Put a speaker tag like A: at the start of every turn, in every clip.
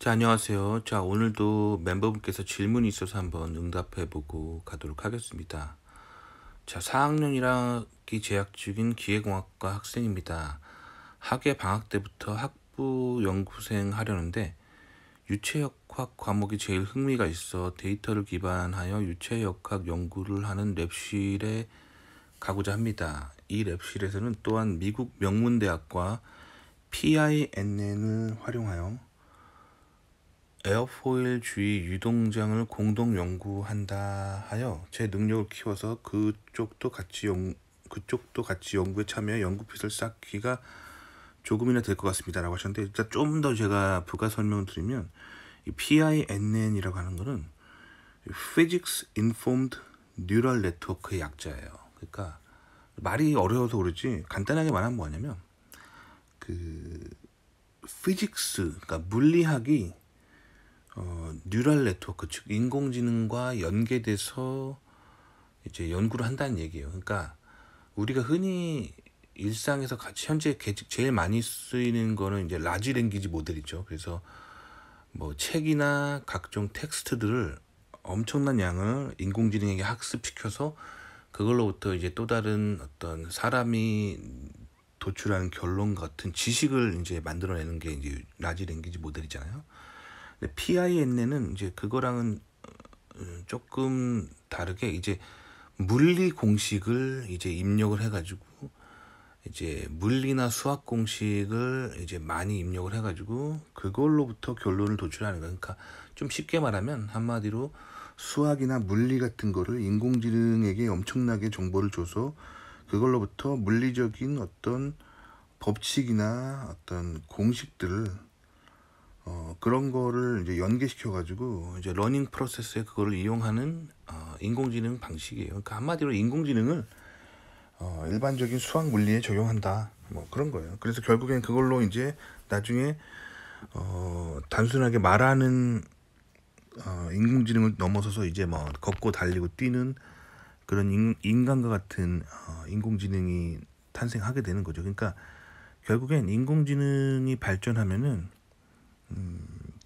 A: 자, 안녕하세요. 자, 오늘도 멤버분께서 질문이 있어서 한번 응답해보고 가도록 하겠습니다. 자, 4학년 1학기 재학 중인 기계공학과 학생입니다. 학예 방학 때부터 학부 연구생 하려는데 유체역학 과목이 제일 흥미가 있어 데이터를 기반하여 유체역학 연구를 하는 랩실에 가고자 합니다. 이 랩실에서는 또한 미국 명문대학과 PINN을 활용하여 에어포일 주위 유동장을 공동 연구한다 하여 제 능력을 키워서 그쪽도 같이 연구에 참여 연구핏을 쌓기가 조금이나 될 것 같습니다 라고 하셨는데, 일단 좀 더 제가 부가 설명을 드리면 이 PINN이라고 하는 거는 Physics Informed Neural Network의 약자예요. 그러니까 말이 어려워서 그렇지 간단하게 말하면 뭐냐면 그 피직스, 그러니까 물리학이 뉴럴 네트워크, 즉 인공지능과 연계돼서 이제 연구를 한다는 얘기예요. 그러니까 우리가 흔히 일상에서 같이 현재 제일 많이 쓰이는 거는 이제 라지 랭귀지 모델이죠. 그래서 뭐 책이나 각종 텍스트들을 엄청난 양을 인공지능에게 학습시켜서 그걸로부터 이제 또 다른 어떤 사람이 도출하는 결론 같은 지식을 이제 만들어내는 게 이제 라지 랭귀지 모델이잖아요. 근데 PINN은 이제 그거랑은 조금 다르게 이제 물리 공식을 이제 입력을 해가지고 이제 물리나 수학 공식을 이제 많이 입력을 해가지고 그걸로부터 결론을 도출하는 거예요. 그러니까 좀 쉽게 말하면 한마디로 수학이나 물리 같은 거를 인공지능에게 엄청나게 정보를 줘서 그걸로부터 물리적인 어떤 법칙이나 어떤 공식들을 그런 거를 이제 연계시켜가지고 이제 러닝 프로세스에 그거를 이용하는 인공지능 방식이에요. 그러니까 한마디로 인공지능을 일반적인 수학 물리에 적용한다, 뭐 그런 거예요. 그래서 결국엔 그걸로 이제 나중에 단순하게 말하는 인공지능을 넘어서서 이제 뭐 걷고 달리고 뛰는 그런 인간과 같은 인공지능이 탄생하게 되는 거죠. 그러니까 결국엔 인공지능이 발전하면은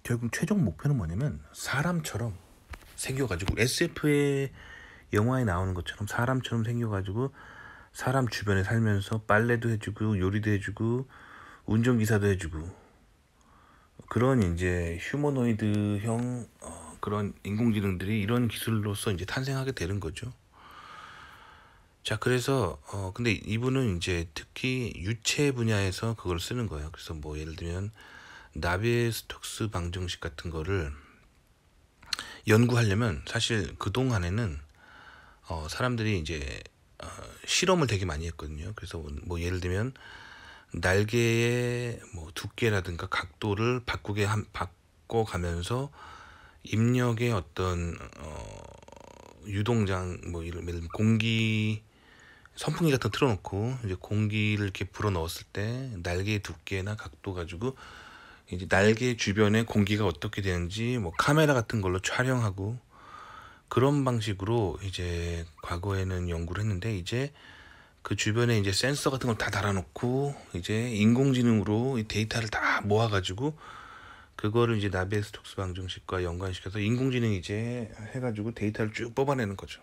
A: 결국 최종 목표는 뭐냐면 사람처럼 생겨가지고 SF의 영화에 나오는 것처럼 사람처럼 생겨가지고 사람 주변에 살면서 빨래도 해주고 요리도 해주고 운전기사도 해주고 그런 이제 휴머노이드형 그런 인공지능들이 이런 기술로서 이제 탄생하게 되는 거죠. 자, 그래서 근데 이분은 이제 특히 유체 분야에서 그걸 쓰는 거예요. 그래서 뭐 예를 들면 나비에스톡스 방정식 같은 거를 연구하려면 사실 그 동안에는 사람들이 이제 실험을 되게 많이 했거든요. 그래서 뭐 예를 들면 날개의 뭐 두께라든가 각도를 바꿔가면서 입력의 어떤 유동장, 뭐 예를 들면 공기 선풍기 같은 거 틀어놓고 이제 공기를 이렇게 불어 넣었을 때 날개의 두께나 각도 가지고 이제 날개 주변에 공기가 어떻게 되는지 뭐 카메라 같은 걸로 촬영하고 그런 방식으로 이제 과거에는 연구를 했는데, 이제 그 주변에 이제 센서 같은 걸 다 달아놓고 이제 인공지능으로 이 데이터를 다 모아가지고 그거를 이제 나비에스톡스 방정식과 연관시켜서 인공지능이 이제 해가지고 데이터를 쭉 뽑아내는 거죠.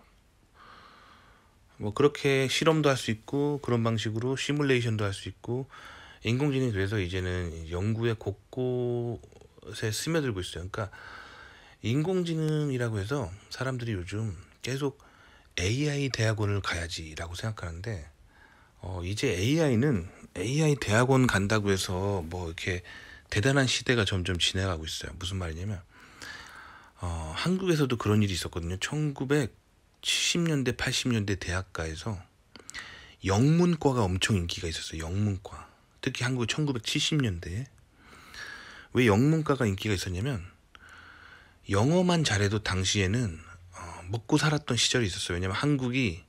A: 뭐 그렇게 실험도 할 수 있고 그런 방식으로 시뮬레이션도 할 수 있고, 인공지능이 그래서 이제는 연구의 곳곳에 스며들고 있어요. 그러니까 인공지능이라고 해서 사람들이 요즘 계속 AI 대학원을 가야지라고 생각하는데, 이제 AI 대학원 간다고 해서 뭐 이렇게 대단한 시대가 점점 지나가고 있어요. 무슨 말이냐면 한국에서도 그런 일이 있었거든요. 1970년대 80년대 대학가에서 영문과가 엄청 인기가 있었어요. 영문과. 특히 한국 1970년대에 왜 영문과가 인기가 있었냐면 영어만 잘해도 당시에는 먹고 살았던 시절이 있었어요. 왜냐면 한국이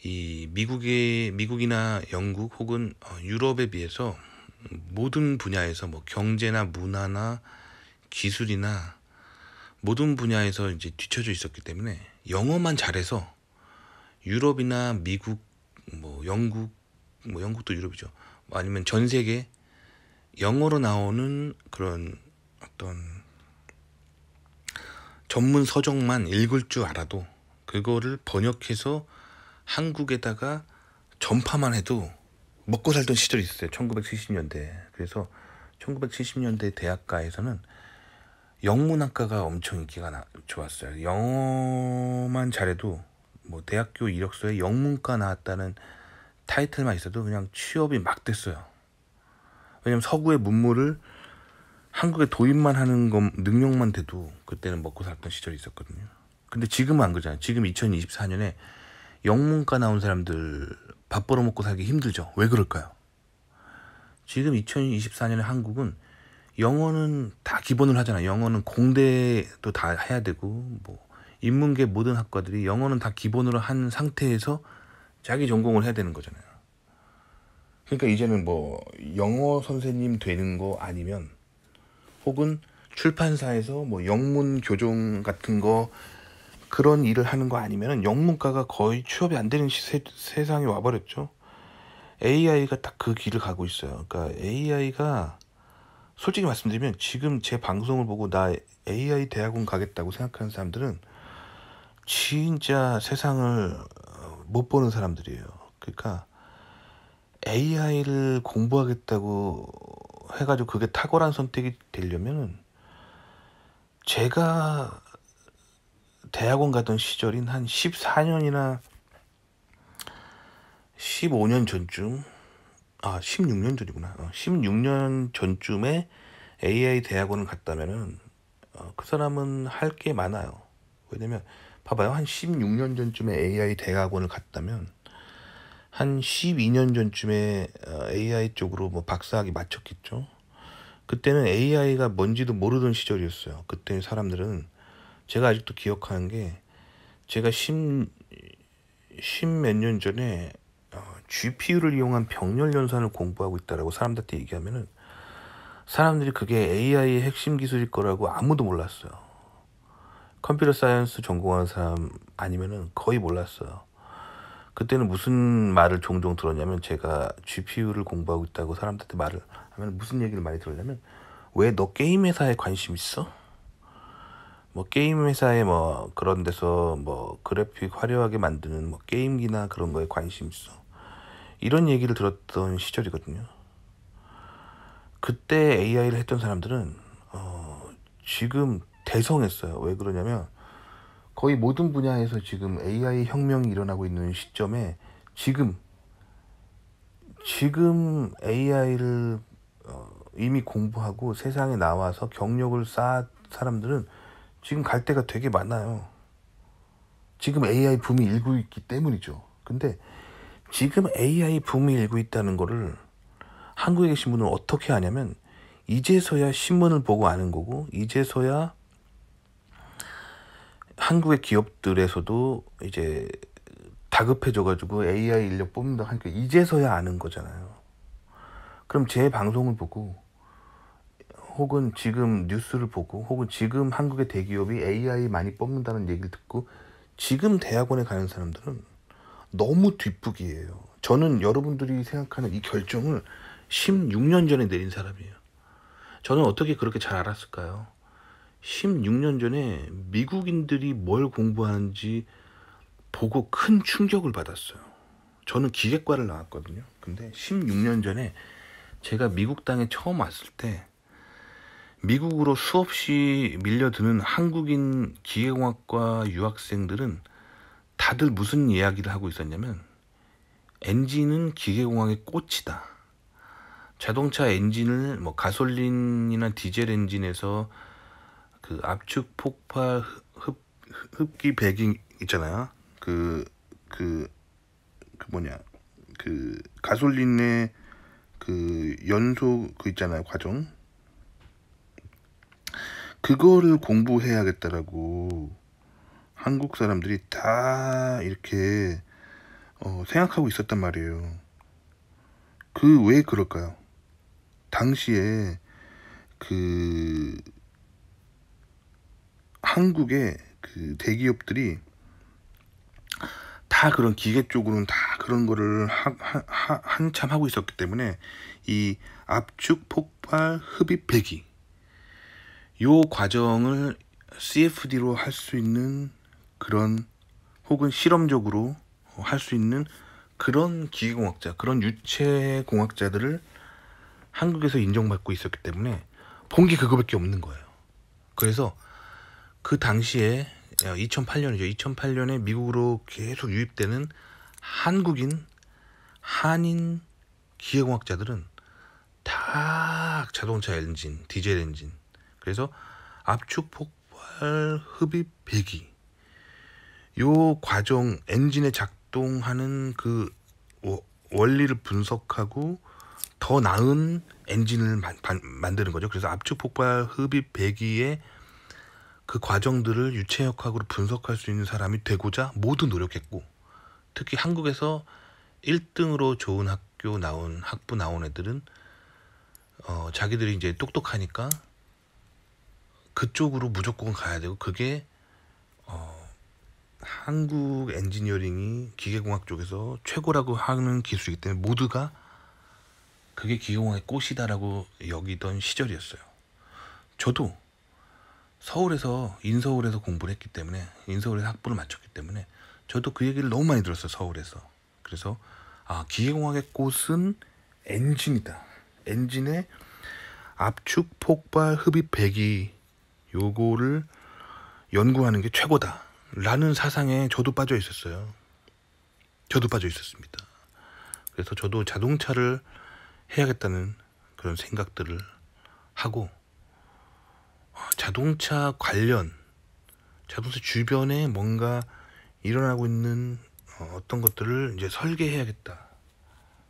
A: 이 미국이나 영국 혹은 유럽에 비해서 모든 분야에서 뭐 경제나 문화나 기술이나 모든 분야에서 이제 뒤처져 있었기 때문에 영어만 잘해서 유럽이나 미국, 뭐 영국, 뭐 영국도 유럽이죠. 아니면 전 세계 영어로 나오는 그런 어떤 전문 서적만 읽을 줄 알아도 그거를 번역해서 한국에다가 전파만 해도 먹고 살던 시절이 있었어요. 1970년대. 그래서 1970년대 대학가에서는 영문학과가 엄청 인기가 좋았어요. 영어만 잘해도 뭐 대학교 이력서에 영문과 나왔다는 타이틀만 있어도 그냥 취업이 막 됐어요. 왜냐면 서구의 문물을 한국에 도입만 하는 것 능력만 돼도 그때는 먹고 살던 시절이 있었거든요. 근데 지금은 안 그러잖아요. 지금 2024년에 영문과 나온 사람들 밥 벌어먹고 살기 힘들죠. 왜 그럴까요? 지금 2024년에 한국은 영어는 다 기본으로 하잖아요. 영어는 공대도 다 해야 되고 뭐 인문계 모든 학과들이 영어는 다 기본으로 한 상태에서 자기 전공을 해야 되는 거잖아요. 그러니까 이제는 뭐 영어 선생님 되는 거 아니면 혹은 출판사에서 뭐 영문 교정 같은 거 그런 일을 하는 거 아니면 영문과가 거의 취업이 안 되는 세상이 와버렸죠. AI가 딱 그 길을 가고 있어요. 그러니까 AI가 솔직히 말씀드리면 지금 제 방송을 보고 나 AI 대학원 가겠다고 생각하는 사람들은 진짜 세상을 못 보는 사람들이에요. 그러니까 AI를 공부하겠다고 해가지고 그게 탁월한 선택이 되려면 제가 대학원 가던 시절인 한 14년이나 15년 전쯤 16년 전이구나. 16년 전쯤에 AI 대학원을 갔다면은 그 사람은 할 게 많아요. 왜냐면 봐봐요. 한 16년 전쯤에 AI 대학원을 갔다면 한 12년 전쯤에 AI 쪽으로 뭐 박사학위 마쳤겠죠. 그때는 AI가 뭔지도 모르던 시절이었어요. 그때 사람들은 제가 아직도 기억하는 게 제가 10몇 년 전에 GPU를 이용한 병렬 연산을 공부하고 있다라고 사람들한테 얘기하면은 사람들이 그게 AI의 핵심 기술일 거라고 아무도 몰랐어요. 컴퓨터 사이언스 전공하는 사람 아니면은 거의 몰랐어요. 그때는 무슨 말을 종종 들었냐면 제가 GPU를 공부하고 있다고 사람들한테 말을 하면 무슨 얘기를 많이 들었냐면 왜 너 게임 회사에 관심 있어? 뭐 게임 회사에 뭐 그런 데서 뭐 그래픽 화려하게 만드는 뭐 게임기나 그런 거에 관심 있어. 이런 얘기를 들었던 시절이거든요. 그때 AI를 했던 사람들은 지금 대성했어요. 왜 그러냐면 거의 모든 분야에서 지금 AI 혁명이 일어나고 있는 시점에 지금 AI를 이미 공부하고 세상에 나와서 경력을 쌓은 사람들은 지금 갈 데가 되게 많아요. 지금 AI 붐이 일고 있기 때문이죠. 근데 지금 AI 붐이 일고 있다는 거를 한국에 계신 분은 어떻게 아냐면 이제서야 신문을 보고 아는 거고 이제서야 한국의 기업들에서도 이제 다급해져가지고 AI 인력 뽑는다 하니까 이제서야 아는 거잖아요. 그럼 제 방송을 보고 혹은 지금 뉴스를 보고 혹은 지금 한국의 대기업이 AI 많이 뽑는다는 얘기를 듣고 지금 대학원에 가는 사람들은 너무 뒷북이에요. 저는 여러분들이 생각하는 이 결정을 16년 전에 내린 사람이에요. 저는 어떻게 그렇게 잘 알았을까요? 16년 전에 미국인들이 뭘 공부하는지 보고 큰 충격을 받았어요. 저는 기계과를 나왔거든요. 근데 16년 전에 제가 미국 땅에 처음 왔을 때 미국으로 수없이 밀려드는 한국인 기계공학과 유학생들은 다들 무슨 이야기를 하고 있었냐면 엔진은 기계공학의 꽃이다. 자동차 엔진을 뭐 가솔린이나 디젤 엔진에서 그 압축 폭발 흡기 배기 있잖아요. 그 가솔린의 그 연소 그 있잖아요. 과정. 그거를 공부해야겠다라고 한국 사람들이 다 이렇게 생각하고 있었단 말이에요. 그 왜 그럴까요? 당시에 그 한국의 그 대기업들이 다 그런 기계 쪽으로는 다 그런 거를 한참 하고 있었기 때문에 이 압축 폭발 흡입 배기 요 과정을 CFD로 할 수 있는 그런, 혹은 실험적으로 할 수 있는 그런 기계공학자, 그런 유체공학자들을 한국에서 인정받고 있었기 때문에 본 게 그거밖에 없는 거예요. 그래서 그 당시에 2008년이죠. 2008년에 미국으로 계속 유입되는 한국인, 한인 기계공학자들은 다 자동차 엔진, 디젤 엔진. 그래서 압축 폭발 흡입 배기, 요 과정, 엔진에 작동하는 그 원리를 분석하고 더 나은 엔진을 만드는 거죠. 그래서 압축 폭발 흡입 배기의 그 과정들을 유체역학으로 분석할 수 있는 사람이 되고자 모두 노력했고, 특히 한국에서 1등으로 좋은 학부 나온 애들은 자기들이 이제 똑똑하니까 그쪽으로 무조건 가야 되고, 그게 한국 엔지니어링이 기계공학 쪽에서 최고라고 하는 기술이기 때문에 모두가 그게 기계공학의 꽃이다라고 여기던 시절이었어요. 저도 인서울에서 공부를 했기 때문에, 인서울에서 학부를 마쳤기 때문에 저도 그 얘기를 너무 많이 들었어요, 서울에서. 그래서 기계공학의 꽃은 엔진이다. 엔진의 압축 폭발 흡입 배기, 요거를 연구하는 게 최고다 라는 사상에 저도 빠져 있었어요. 저도 빠져 있었습니다. 그래서 저도 자동차를 해야겠다는 그런 생각들을 하고, 자동차 주변에 뭔가 일어나고 있는 어떤 것들을 이제 설계해야겠다,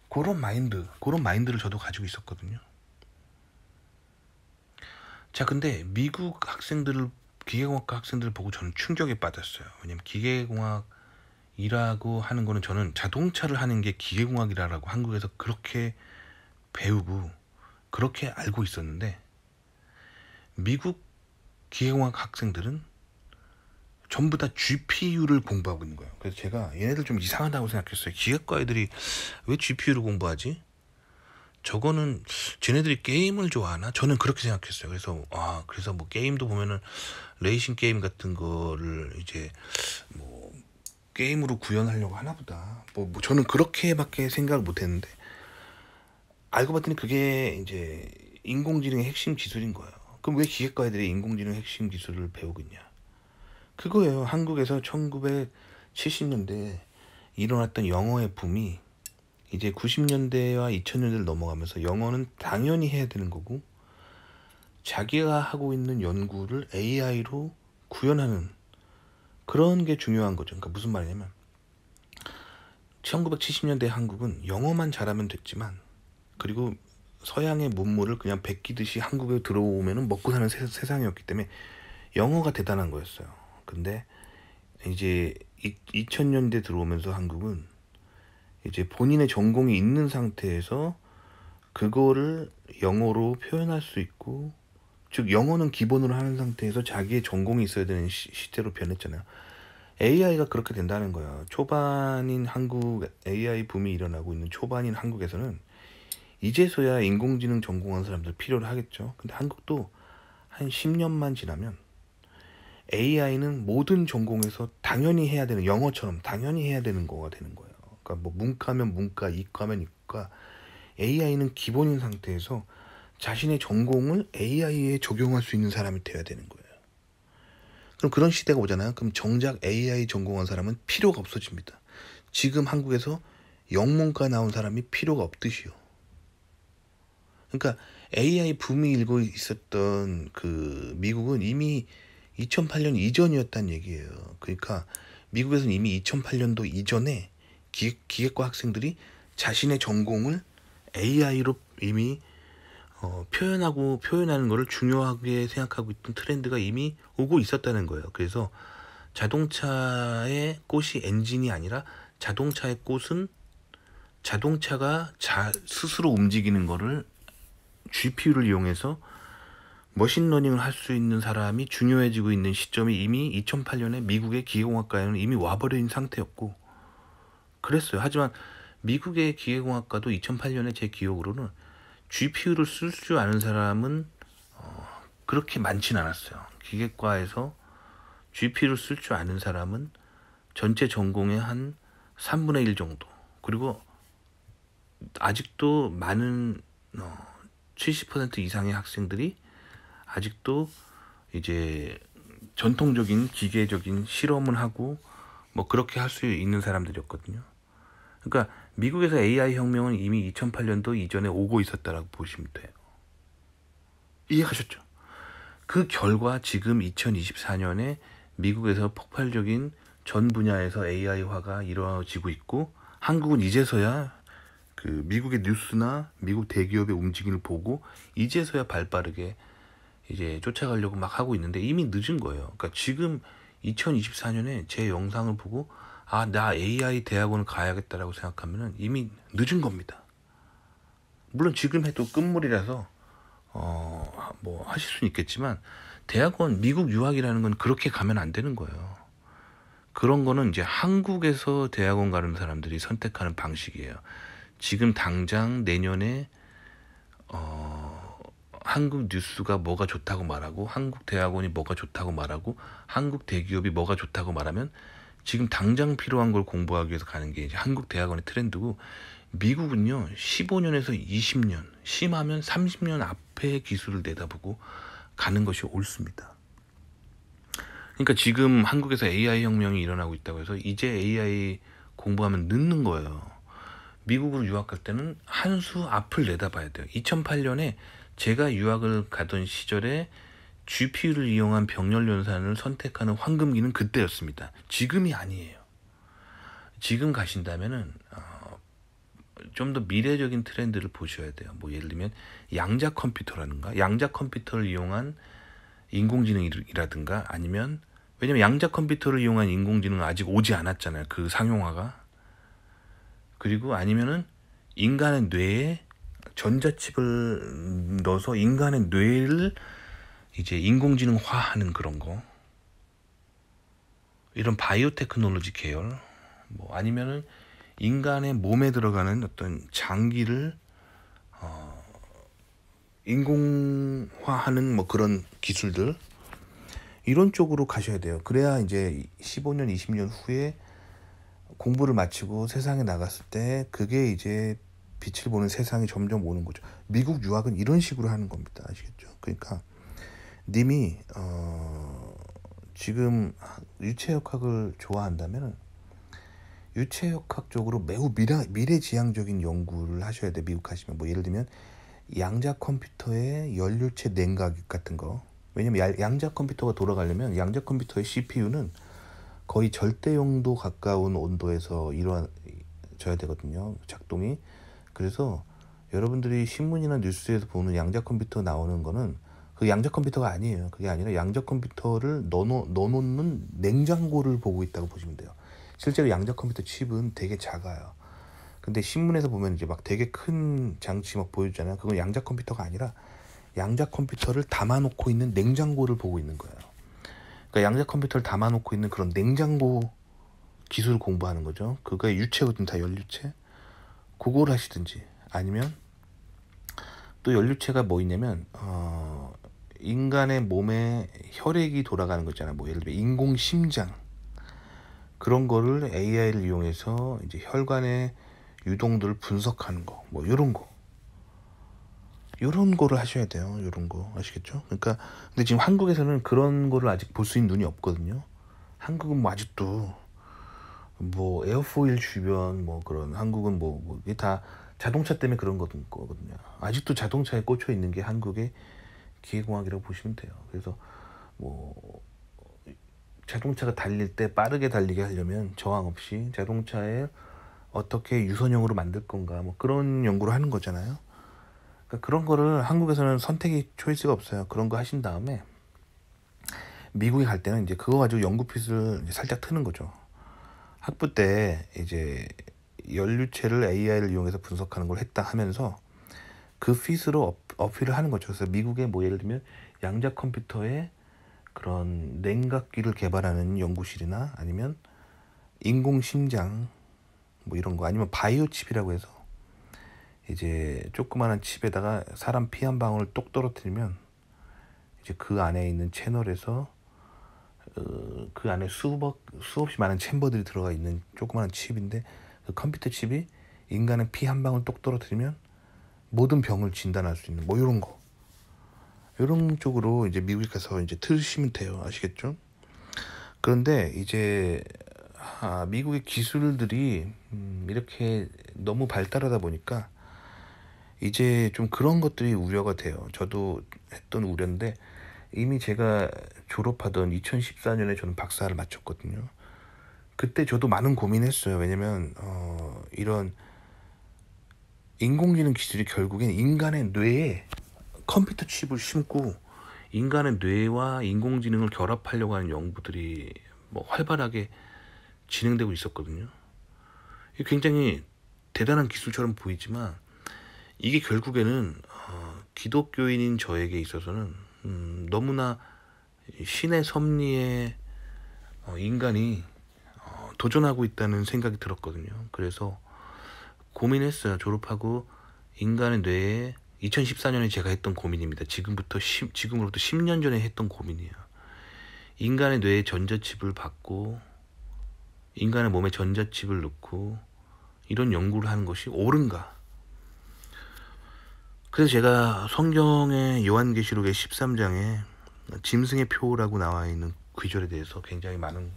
A: 그런 마인드를 저도 가지고 있었거든요. 자, 근데 미국 기계공학과 학생들을 보고 저는 충격에 빠졌어요. 왜냐면 기계공학이라고 하는 거는, 저는 자동차를 하는 게 기계공학이라고 한국에서 그렇게 배우고 그렇게 알고 있었는데, 미국 기계공학 학생들은 전부 다 GPU를 공부하고 있는 거예요. 그래서 제가 얘네들 좀 이상하다고 생각했어요. 기계과 애들이 왜 GPU를 공부하지? 저거는 쟤네들이 게임을 좋아하나? 저는 그렇게 생각했어요. 그래서 뭐 게임도 보면은 레이싱 게임 같은 거를 이제 뭐 게임으로 구현하려고 하나 보다. 뭐 저는 그렇게밖에 생각을 못 했는데, 알고 봤더니 그게 이제 인공지능의 핵심 기술인 거예요. 그럼 왜 기계과 애들이 인공지능 핵심 기술을 배우겠냐? 그거예요. 한국에서 1970년대에 일어났던 영어의 붐이 이제 90년대와 2000년대를 넘어가면서 영어는 당연히 해야 되는 거고, 자기가 하고 있는 연구를 AI로 구현하는 그런 게 중요한 거죠. 그러니까 무슨 말이냐면, 1970년대 한국은 영어만 잘하면 됐지만, 그리고 서양의 문물을 그냥 베끼듯이 한국에 들어오면 먹고 사는 세상이었기 때문에 영어가 대단한 거였어요. 근데 이제 2000년대 들어오면서 한국은 이제 본인의 전공이 있는 상태에서 그거를 영어로 표현할 수 있고, 즉 영어는 기본으로 하는 상태에서 자기의 전공이 있어야 되는 시대로 변했잖아요. AI가 그렇게 된다는 거야. 초반인 한국, AI 붐이 일어나고 있는 초반인 한국에서는 이제서야 인공지능 전공한 사람들 필요로 하겠죠. 근데 한국도 한 10년만 지나면 AI는 모든 전공에서 당연히 해야 되는, 영어처럼 당연히 해야 되는 거가 되는 거예요. 그러니까 뭐 문과면 문과, 이과면 이과, AI는 기본인 상태에서 자신의 전공을 AI에 적용할 수 있는 사람이 돼야 되는 거예요. 그럼 그런 시대가 오잖아요. 그럼 정작 AI 전공한 사람은 필요가 없어집니다. 지금 한국에서 영문과 나온 사람이 필요가 없듯이요. 그러니까 AI 붐이 일고 있었던 그 미국은 이미 2008년 이전이었다는 얘기예요. 그러니까 미국에서는 이미 2008년도 이전에 기계과 학생들이 자신의 전공을 AI로 이미 표현하는 것을 중요하게 생각하고 있던 트렌드가 이미 오고 있었다는 거예요. 그래서 자동차의 꽃이 엔진이 아니라, 자동차의 꽃은 자동차가 스스로 움직이는 거를 GPU를 이용해서 머신러닝을 할 수 있는 사람이 중요해지고 있는 시점이 이미 2008년에 미국의 기계공학과에는 이미 와버린 상태였고 그랬어요. 하지만 미국의 기계공학과도 2008년에 제 기억으로는 GPU를 쓸 줄 아는 사람은 그렇게 많진 않았어요. 기계과에서 GP를 쓸 줄 아는 사람은 전체 전공의 한 3분의 1 정도. 그리고 아직도 많은 70% 이상의 학생들이 아직도 이제 전통적인 기계적인 실험을 하고 뭐 그렇게 할 수 있는 사람들이었거든요. 그러니까 미국에서 AI 혁명은 이미 2008년도 이전에 오고 있었다라고 보시면 돼요. 이해하셨죠? 그 결과 지금 2024년에 미국에서 폭발적인 전 분야에서 AI화가 이루어지고 있고, 한국은 이제서야 그 미국의 뉴스나 미국 대기업의 움직임을 보고 이제서야 발빠르게 이제 쫓아가려고 막 하고 있는데 이미 늦은 거예요. 그러니까 지금 2024년에 제 영상을 보고 나 AI 대학원을 가야겠다라고 생각하면은 이미 늦은 겁니다. 물론 지금 해도 끝물이라서 뭐 하실 수는 있겠지만, 대학원 미국 유학이라는 건 그렇게 가면 안 되는 거예요. 그런 거는 이제 한국에서 대학원 가는 사람들이 선택하는 방식이에요. 지금 당장 내년에 한국 뉴스가 뭐가 좋다고 말하고, 한국 대학원이 뭐가 좋다고 말하고, 한국 대기업이 뭐가 좋다고 말하면 지금 당장 필요한 걸 공부하기 위해서 가는 게 이제 한국 대학원의 트렌드고, 미국은요 15년에서 20년, 심하면 30년 앞에 기술을 내다보고 가는 것이 옳습니다. 그러니까 지금 한국에서 AI 혁명이 일어나고 있다고 해서 이제 AI 공부하면 늦는 거예요. 미국으로 유학 갈 때는 한 수 앞을 내다봐야 돼요. 2008년에 제가 유학을 가던 시절에 GPU를 이용한 병렬 연산을 선택하는 황금기는 그때였습니다. 지금이 아니에요. 지금 가신다면은 좀 더 미래적인 트렌드를 보셔야 돼요. 뭐 예를 들면 양자 컴퓨터라든가, 양자 컴퓨터를 이용한 인공지능이라든가, 아니면 왜냐면 양자 컴퓨터를 이용한 인공지능은 아직 오지 않았잖아요. 그 상용화가. 그리고 아니면은 인간의 뇌에 전자칩을 넣어서 인간의 뇌를 이제 인공지능화하는 그런 거. 이런 바이오 테크놀로지 계열. 뭐 아니면은 인간의 몸에 들어가는 어떤 장기를 인공화하는 뭐 그런 기술들, 이런 쪽으로 가셔야 돼요. 그래야 이제 15년, 20년 후에 공부를 마치고 세상에 나갔을 때 그게 이제 빛을 보는 세상이 점점 오는 거죠. 미국 유학은 이런 식으로 하는 겁니다. 아시겠죠? 그러니까 님이 지금 유체역학을 좋아한다면 유체역학 쪽으로 매우 미래지향적인 연구를 하셔야 돼. 미국 가시면 뭐 예를 들면 양자 컴퓨터의 연료체 냉각 같은 거. 왜냐면 양자 컴퓨터가 돌아가려면 양자 컴퓨터의 CPU는 거의 절대 영도 가까운 온도에서 이루어져야 되거든요. 작동이. 그래서 여러분들이 신문이나 뉴스에서 보는 양자 컴퓨터 나오는 거는 그 양자 컴퓨터가 아니에요. 그게 아니라 양자 컴퓨터를 넣어놓는 냉장고를 보고 있다고 보시면 돼요. 실제로 양자 컴퓨터 칩은 되게 작아요. 근데 신문에서 보면 이제 막 되게 큰 장치 막 보여주잖아요. 그건 양자 컴퓨터가 아니라 양자 컴퓨터를 담아놓고 있는 냉장고를 보고 있는 거예요. 그러니까 양자 컴퓨터를 담아놓고 있는 그런 냉장고 기술을 공부하는 거죠. 그거의 유체거든, 다 연료체. 그걸 하시든지, 아니면 또 연료체가 뭐 있냐면 인간의 몸에 혈액이 돌아가는 거 있잖아요. 뭐 예를 들면 인공 심장, 그런 거를 AI를 이용해서 이제 혈관의 유동들을 분석하는 거, 뭐 이런 거를 하셔야 돼요. 이런 거 아시겠죠? 그러니까 근데 지금 한국에서는 그런 거를 아직 볼 수 있는 눈이 없거든요. 한국은 뭐 아직도 뭐 에어포일 주변 뭐 그런, 한국은 뭐 이게 다 자동차 때문에 그런 거거든요. 아직도 자동차에 꽂혀 있는 게 한국의 기계공학이라고 보시면 돼요. 그래서 뭐 자동차가 달릴 때 빠르게 달리게 하려면 저항 없이 자동차에 어떻게 유선형으로 만들 건가, 뭐 그런 연구를 하는 거잖아요. 그러니까 그런 거를 한국에서는 선택의 초이스가 없어요. 그런 거 하신 다음에 미국에 갈 때는 이제 그거 가지고 연구핏을 살짝 트는 거죠. 학부 때 이제 연료체를 AI를 이용해서 분석하는 걸 했다 하면서 그 핏으로 어필을 하는 거죠. 그래서 미국의 뭐 예를 들면 양자 컴퓨터에 그런 냉각기를 개발하는 연구실이나, 아니면 인공심장 뭐 이런 거, 아니면 바이오 칩이라고 해서 이제 조그마한 칩에다가 사람 피 한 방울 똑 떨어뜨리면 이제 그 안에 있는 채널에서 그 안에 수없이 많은 챔버들이 들어가 있는 조그마한 칩인데, 그 컴퓨터 칩이 인간의 피 한 방울 똑 떨어뜨리면 모든 병을 진단할 수 있는 뭐 이런 거, 이런 쪽으로 이제 미국에 가서 이제 트시면 돼요. 아시겠죠? 그런데 이제 미국의 기술들이 이렇게 너무 발달하다 보니까 이제 좀 그런 것들이 우려가 돼요. 저도 했던 우려인데, 이미 제가 졸업하던 2014년에 저는 박사를 마쳤거든요. 그때 저도 많은 고민했어요. 왜냐면 이런 인공지능 기술이 결국엔 인간의 뇌에 컴퓨터 칩을 심고 인간의 뇌와 인공지능을 결합하려고 하는 연구들이 뭐 활발하게 진행되고 있었거든요. 이게 굉장히 대단한 기술처럼 보이지만 이게 결국에는 기독교인인 저에게 있어서는 너무나 신의 섭리에 인간이 도전하고 있다는 생각이 들었거든요. 그래서 고민했어요. 졸업하고 인간의 뇌에 2014년에 제가 했던 고민입니다. 지금으로부터 10년 전에 했던 고민이에요. 인간의 뇌에 전자칩을 받고 인간의 몸에 전자칩을 넣고 이런 연구를 하는 것이 옳은가? 그래서 제가 성경의 요한계시록의 13장에 짐승의 표라고 나와 있는 구절에 대해서 굉장히 많은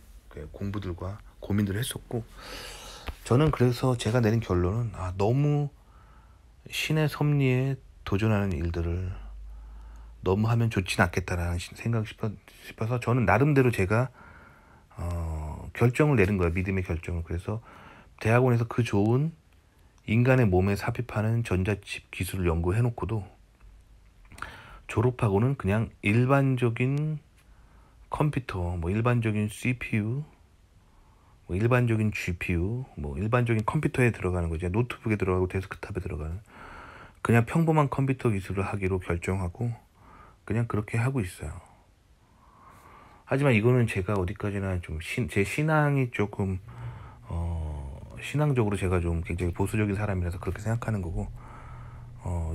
A: 공부들과 고민들을 했었고, 저는 그래서 제가 내린 결론은 너무 신의 섭리에 도전하는 일들을 너무 하면 좋진 않겠다라는 생각이 싶어서 저는 나름대로 제가 결정을 내린 거예요. 믿음의 결정을. 그래서 대학원에서 그 좋은 인간의 몸에 삽입하는 전자칩 기술을 연구해놓고도 졸업하고는 그냥 일반적인 컴퓨터, 뭐 일반적인 CPU, 뭐 일반적인 GPU, 뭐 일반적인 컴퓨터에 들어가는 거죠. 노트북에 들어가고 데스크탑에 들어가는 그냥 평범한 컴퓨터 기술을 하기로 결정하고 그냥 그렇게 하고 있어요. 하지만 이거는 제가 어디까지나 좀 제 신앙이 조금 신앙적으로 제가 좀 굉장히 보수적인 사람이라서 그렇게 생각하는 거고,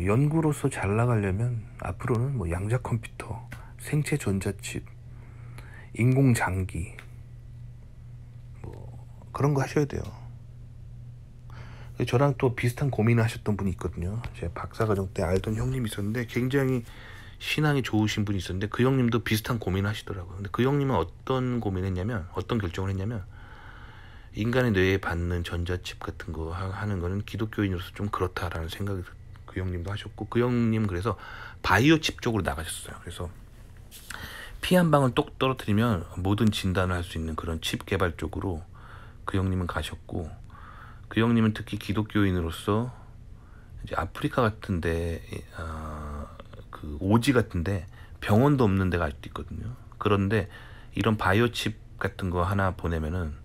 A: 연구로서 잘 나가려면 앞으로는 뭐 양자 컴퓨터, 생체 전자칩, 인공 장기 뭐 그런 거 하셔야 돼요. 저랑 또 비슷한 고민을 하셨던 분이 있거든요. 제 박사과정 때 알던 형님이 있었는데 굉장히 신앙이 좋으신 분이 있었는데 그 형님도 비슷한 고민을 하시더라고요. 근데 그 형님은 어떤 결정을 했냐면 인간의 뇌에 받는 전자칩 같은 거 하는 거는 기독교인으로서 좀 그렇다라는 생각이 그 형님도 하셨고, 그 형님 그래서 바이오 칩 쪽으로 나가셨어요. 그래서 피 한 방울 똑 떨어뜨리면 모든 진단을 할 수 있는 그런 칩 개발 쪽으로 그 형님은 가셨고, 그 형님은 특히 기독교인으로서 이제 아프리카 같은데 그 오지 같은데 병원도 없는 데가 아직도 있거든요. 그런데 이런 바이오 칩 같은 거 하나 보내면은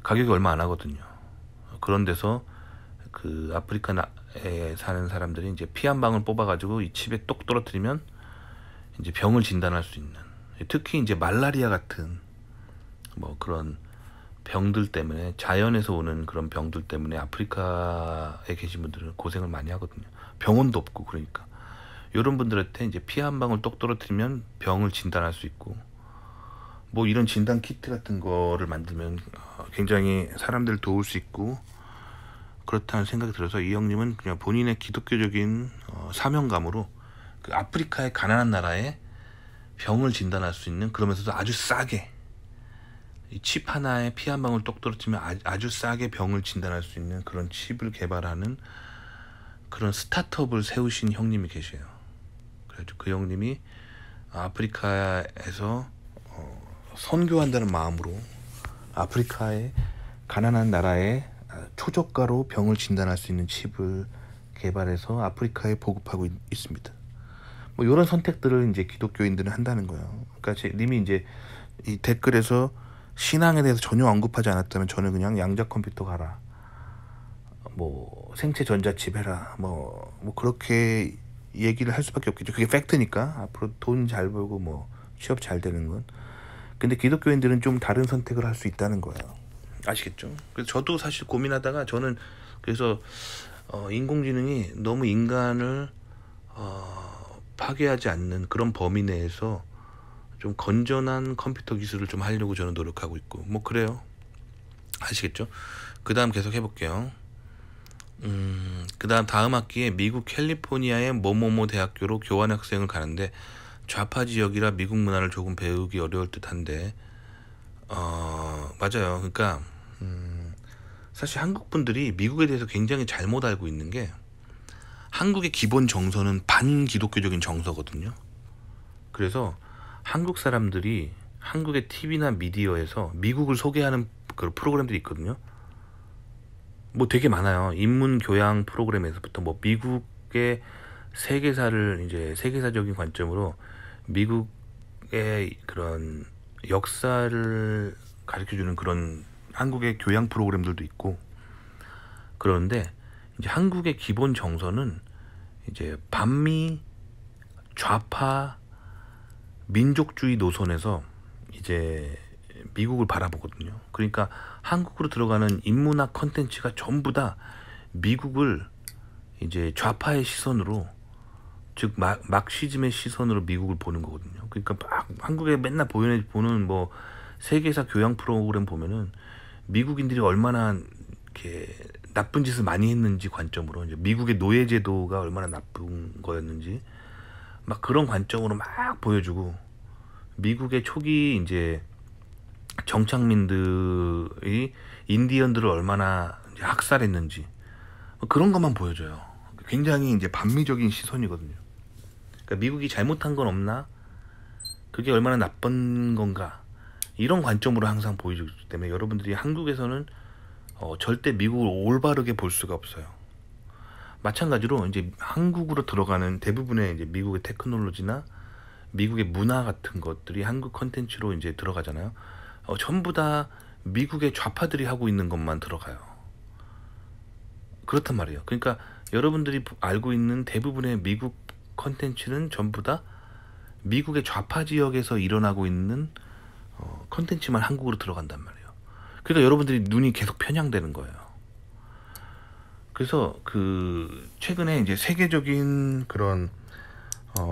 A: 가격이 얼마 안 하거든요. 그런 데서 그 아프리카에 사는 사람들이 이제 피 한 방울 뽑아가지고 이 칩에 똑 떨어뜨리면 이제 병을 진단할 수 있는, 특히 이제 말라리아 같은 뭐 그런 병들 때문에, 자연에서 오는 그런 병들 때문에 아프리카에 계신 분들은 고생을 많이 하거든요. 병원도 없고. 그러니까 이런 분들한테 이제 피 한 방울 똑 떨어뜨리면 병을 진단할 수 있고, 뭐 이런 진단 키트 같은 거를 만들면 굉장히 사람들을 도울 수 있고 그렇다는 생각이 들어서 이 형님은 그냥 본인의 기독교적인 사명감으로 그 아프리카의 가난한 나라에 병을 진단할 수 있는, 그러면서도 아주 싸게 이 칩 하나에 피 한 방울 똑 떨어뜨리면 아주 싸게 병을 진단할 수 있는 그런 칩을 개발하는 그런 스타트업을 세우신 형님이 계세요. 그래서 그 형님이 아프리카에서 선교한다는 마음으로 아프리카의 가난한 나라에 초저가로 병을 진단할 수 있는 칩을 개발해서 아프리카에 보급하고 있습니다. 뭐 이런 선택들을 이제 기독교인들은 한다는 거예요. 그러니까 님이 이제 이 댓글에서 신앙에 대해서 전혀 언급하지 않았다면 저는 그냥 양자 컴퓨터 가라, 뭐 생체 전자칩 해라, 뭐 그렇게 얘기를 할 수밖에 없겠죠. 그게 팩트니까. 앞으로 돈 잘 벌고 뭐 취업 잘 되는 건. 근데 기독교인들은 좀 다른 선택을 할 수 있다는 거예요. 아시겠죠? 그래서 저도 사실 고민하다가 저는 그래서 인공지능이 너무 인간을 파괴하지 않는 그런 범위 내에서 좀 건전한 컴퓨터 기술을 좀 하려고 저는 노력하고 있고 뭐 그래요. 아시겠죠? 그 다음 계속 해볼게요. 그 다음 학기에 미국 캘리포니아의 뭐뭐뭐 대학교로 교환학생을 가는데 좌파 지역이라 미국 문화를 조금 배우기 어려울 듯한데 맞아요. 그러니까 사실 한국 분들이 미국에 대해서 굉장히 잘못 알고 있는 게 한국의 기본 정서는 반기독교적인 정서거든요. 그래서 한국 사람들이 한국의 TV나 미디어에서 미국을 소개하는 그 프로그램들이 있거든요. 뭐 되게 많아요. 인문 교양 프로그램에서부터 뭐 미국의 세계사를 이제 세계사적인 관점으로 미국의 그런 역사를 가르쳐주는 그런 한국의 교양 프로그램들도 있고 그런데 이제 한국의 기본 정서는 이제 반미 좌파 민족주의 노선에서 이제 미국을 바라보거든요. 그러니까 한국으로 들어가는 인문학 컨텐츠가 전부 다 미국을 이제 좌파의 시선으로 즉 막시즘의 시선으로 미국을 보는 거거든요. 그러니까 막 한국에 맨날 보는 뭐 세계사 교양 프로그램 보면은 미국인들이 얼마나 이렇게 나쁜 짓을 많이 했는지 관점으로 이제 미국의 노예 제도가 얼마나 나쁜 거였는지 막 그런 관점으로 막 보여주고 미국의 초기 이제 정착민들이 인디언들을 얼마나 이제 학살했는지 뭐 그런 것만 보여줘요. 굉장히 이제 반미적인 시선이거든요. 그러니까 미국이 잘못한 건 없나? 그게 얼마나 나쁜 건가? 이런 관점으로 항상 보여주기 때문에 여러분들이 한국에서는 절대 미국을 올바르게 볼 수가 없어요. 마찬가지로 이제 한국으로 들어가는 대부분의 이제 미국의 테크놀로지나 미국의 문화 같은 것들이 한국 컨텐츠로 이제 들어가잖아요. 전부 다 미국의 좌파들이 하고 있는 것만 들어가요. 그렇단 말이에요. 그러니까 여러분들이 알고 있는 대부분의 미국 컨텐츠는 전부 다 미국의 좌파 지역에서 일어나고 있는 컨텐츠만 한국으로 들어간단 말이에요. 그러니까 여러분들이 눈이 계속 편향되는 거예요. 그래서 그 최근에 이제 세계적인 그런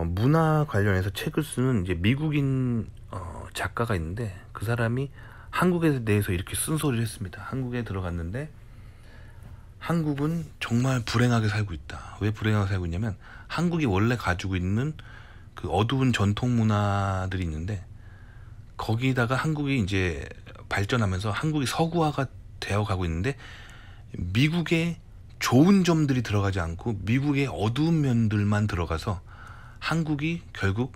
A: 문화 관련해서 책을 쓰는 이제 미국인 작가가 있는데 그 사람이 한국에 대해서 이렇게 쓴소리를 했습니다. 한국에 들어갔는데 한국은 정말 불행하게 살고 있다. 왜 불행하게 살고 있냐면 한국이 원래 가지고 있는 그 어두운 전통 문화들이 있는데 거기다가 한국이 이제 발전하면서 한국이 서구화가 되어 가고 있는데 미국의 좋은 점들이 들어가지 않고 미국의 어두운 면들만 들어가서 한국이 결국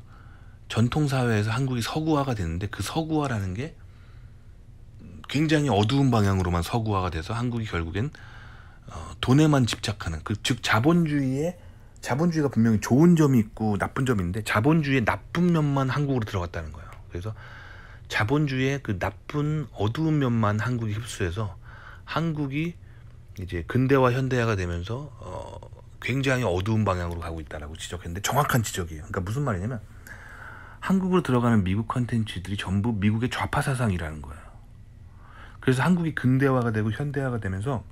A: 전통사회에서 한국이 서구화가 되는데 그 서구화라는 게 굉장히 어두운 방향으로만 서구화가 돼서 한국이 결국엔 돈에만 집착하는 즉 자본주의가 분명히 좋은 점이 있고 나쁜 점이 있는데 자본주의의 나쁜 면만 한국으로 들어갔다는 거예요. 그래서 자본주의의 그 나쁜 어두운 면만 한국이 흡수해서 한국이 이제 근대화 현대화가 되면서 굉장히 어두운 방향으로 가고 있다라고 지적했는데 정확한 지적이에요. 그러니까 무슨 말이냐면 한국으로 들어가는 미국 컨텐츠들이 전부 미국의 좌파 사상이라는 거예요. 그래서 한국이 근대화가 되고 현대화가 되면서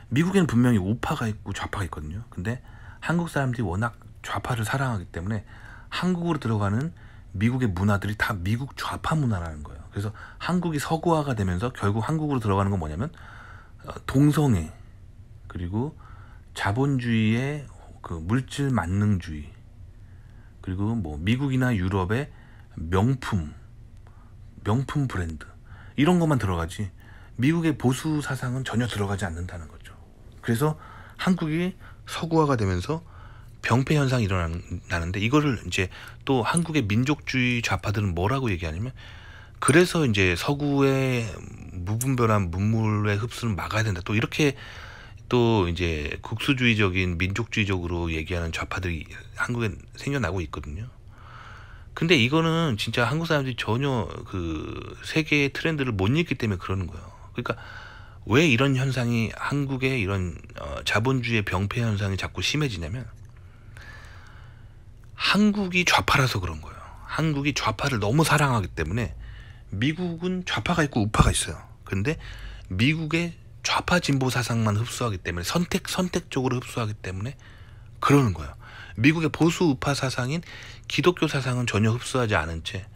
A: 미국에는 분명히 우파가 있고 좌파가 있거든요. 근데 한국 사람들이 워낙 좌파를 사랑하기 때문에 한국으로 들어가는 미국의 문화들이 다 미국 좌파 문화라는 거예요. 그래서 한국이 서구화가 되면서 결국 한국으로 들어가는 건 뭐냐면 동성애 그리고 자본주의의 그 물질 만능주의 그리고 뭐 미국이나 유럽의 명품 브랜드 이런 것만 들어가지 미국의 보수 사상은 전혀 들어가지 않는다는 거죠. 그래서 한국이 서구화가 되면서 병폐 현상이 일어나는데 이거를 이제 또 한국의 민족주의 좌파들은 뭐라고 얘기하냐면 그래서 이제 서구의 무분별한 문물의 흡수를 막아야 된다. 또 이렇게 또 이제 국수주의적인 민족주의적으로 얘기하는 좌파들이 한국에 생겨나고 있거든요. 근데 이거는 진짜 한국 사람들이 전혀 그 세계의 트렌드를 못 읽기 때문에 그러는 거예요. 그러니까 왜 이런 현상이 한국의 이런 자본주의의 병폐 현상이 자꾸 심해지냐면 한국이 좌파라서 그런 거예요. 한국이 좌파를 너무 사랑하기 때문에 미국은 좌파가 있고 우파가 있어요. 근데 미국의 좌파 진보 사상만 흡수하기 때문에 선택적으로 흡수하기 때문에 그러는 거예요. 미국의 보수 우파 사상인 기독교 사상은 전혀 흡수하지 않은 채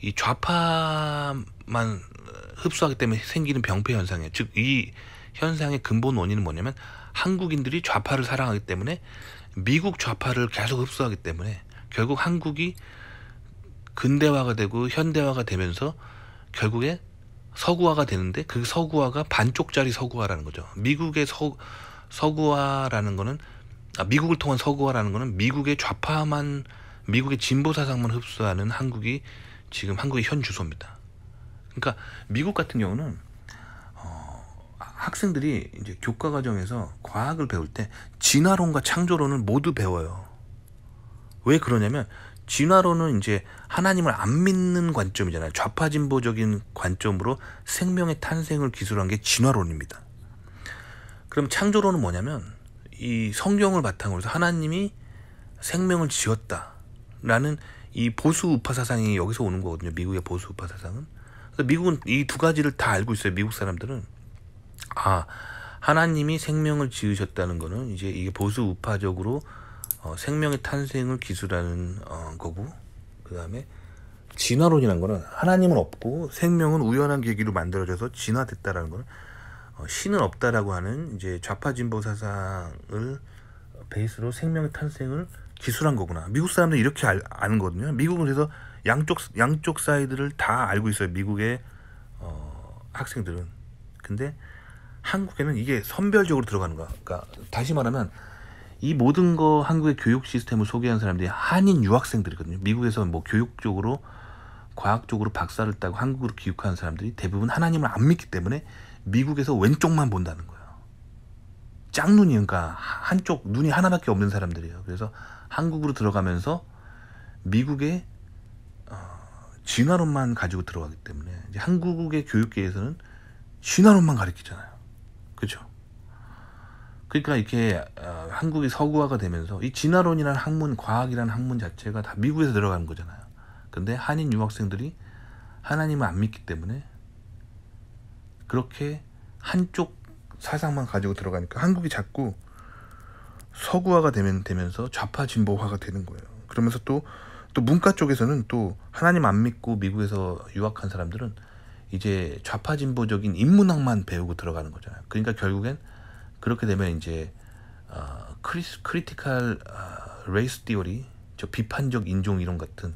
A: 이 좌파만 흡수하기 때문에 생기는 병폐 현상이에요. 즉 이 현상의 근본 원인은 뭐냐면 한국인들이 좌파를 사랑하기 때문에 미국 좌파를 계속 흡수하기 때문에 결국 한국이 근대화가 되고 현대화가 되면서 결국에 서구화가 되는데 그 서구화가 반쪽짜리 서구화라는 거죠. 미국의 서구화라는 거는 미국을 통한 서구화라는 거는 미국의 좌파만 미국의 진보 사상만 흡수하는 한국이 지금 한국의 현 주소입니다. 그러니까 미국 같은 경우는 학생들이 이제 교과 과정에서 과학을 배울 때 진화론과 창조론을 모두 배워요. 왜 그러냐면 진화론은 이제 하나님을 안 믿는 관점이잖아요. 좌파 진보적인 관점으로 생명의 탄생을 기술한 게 진화론입니다. 그럼 창조론은 뭐냐면 이 성경을 바탕으로 해서 하나님이 생명을 지었다라는 이 보수 우파 사상이 여기서 오는 거거든요. 미국의 보수 우파 사상은. 그래서 미국은 이 두 가지를 다 알고 있어요. 미국 사람들은 하나님이 생명을 지으셨다는 거는 이제 이게 보수 우파적으로 생명의 탄생을 기술하는 거고, 그 다음에 진화론이라는 거는 하나님은 없고 생명은 우연한 계기로 만들어져서 진화됐다라는 거는 신은 없다라고 하는 이제 좌파 진보 사상을 베이스로 생명의 탄생을 기술한 거구나. 미국 사람들은 이렇게 아는 거거든요. 미국은 그래서 양쪽 사이드를 다 알고 있어요. 미국의 학생들은. 근데 한국에는 이게 선별적으로 들어가는 거야. 그러니까 다시 말하면 이 모든 거 한국의 교육 시스템을 소개한 사람들이 한인 유학생들이거든요. 미국에서 뭐 교육적으로 과학적으로 박사를 따고 한국으로 귀국한 사람들이 대부분 하나님을 안 믿기 때문에 미국에서 왼쪽만 본다는 거예요. 짝눈이, 그러니까 한쪽 눈이 하나밖에 없는 사람들이에요. 그래서 한국으로 들어가면서 미국의 진화론만 가지고 들어가기 때문에 이제 한국의 교육계에서는 진화론만 가르치잖아요. 그렇죠? 그러니까 이렇게 한국이 서구화가 되면서 이 진화론이라는 학문, 과학이라는 학문 자체가 다 미국에서 들어가는 거잖아요. 근데 한인 유학생들이 하나님을 안 믿기 때문에 그렇게 한쪽 사상만 가지고 들어가니까 한국이 자꾸 서구화가 되면서 좌파 진보화가 되는 거예요. 그러면서 또 문과 쪽에서는 또 하나님 안 믿고 미국에서 유학한 사람들은 이제 좌파 진보적인 인문학만 배우고 들어가는 거잖아요. 그러니까 결국엔 그렇게 되면 이제 크리티컬 레이스 티오리, 저 비판적 인종 이론 같은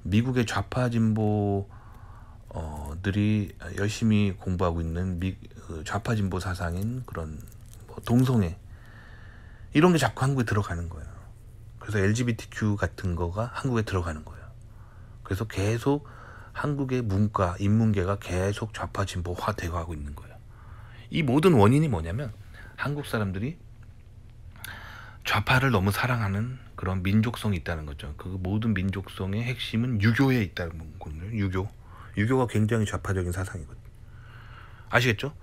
A: 미국의 좌파 진보들이 열심히 공부하고 있는 좌파 진보 사상인 그런 뭐 동성애 이런 게 자꾸 한국에 들어가는 거예요. 그래서 LGBTQ 같은 거가 한국에 들어가는 거예요. 그래서 계속 한국의 문과, 인문계가 계속 좌파 진보화 되어가고 있는 거예요. 이 모든 원인이 뭐냐면 한국 사람들이 좌파를 너무 사랑하는 그런 민족성이 있다는 거죠. 그 모든 민족성의 핵심은 유교에 있다는 거거든요. 유교가 굉장히 좌파적인 사상이거든요. 아시겠죠?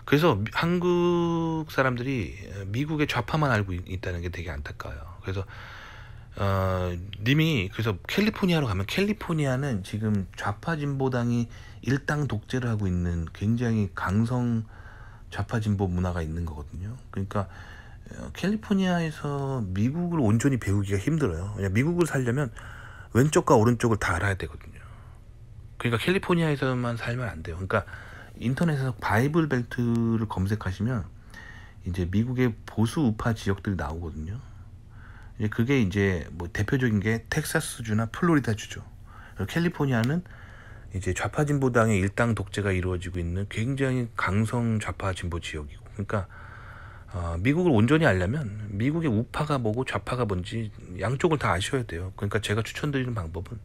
A: 그래서 한국 사람들이 미국의 좌파만 알고 있다는 게 되게 안타까워요. 그래서 님이 그래서 캘리포니아로 가면 캘리포니아는 지금 좌파 진보당이 일당 독재를 하고 있는 굉장히 강성 좌파 진보 문화가 있는 거거든요. 그러니까 캘리포니아에서 미국을 온전히 배우기가 힘들어요. 왜냐면 미국을 살려면 왼쪽과 오른쪽을 다 알아야 되거든요. 그러니까 캘리포니아에서만 살면 안 돼요. 그러니까 인터넷에서 바이블 벨트를 검색하시면 이제 미국의 보수 우파 지역들이 나오거든요. 그게 이제 뭐 대표적인 게 텍사스주나 플로리다주죠. 캘리포니아는 이제 좌파 진보당의 일당 독재가 이루어지고 있는 굉장히 강성 좌파 진보 지역이고, 그러니까 미국을 온전히 알려면 미국의 우파가 뭐고 좌파가 뭔지 양쪽을 다 아셔야 돼요. 그러니까 제가 추천드리는 방법은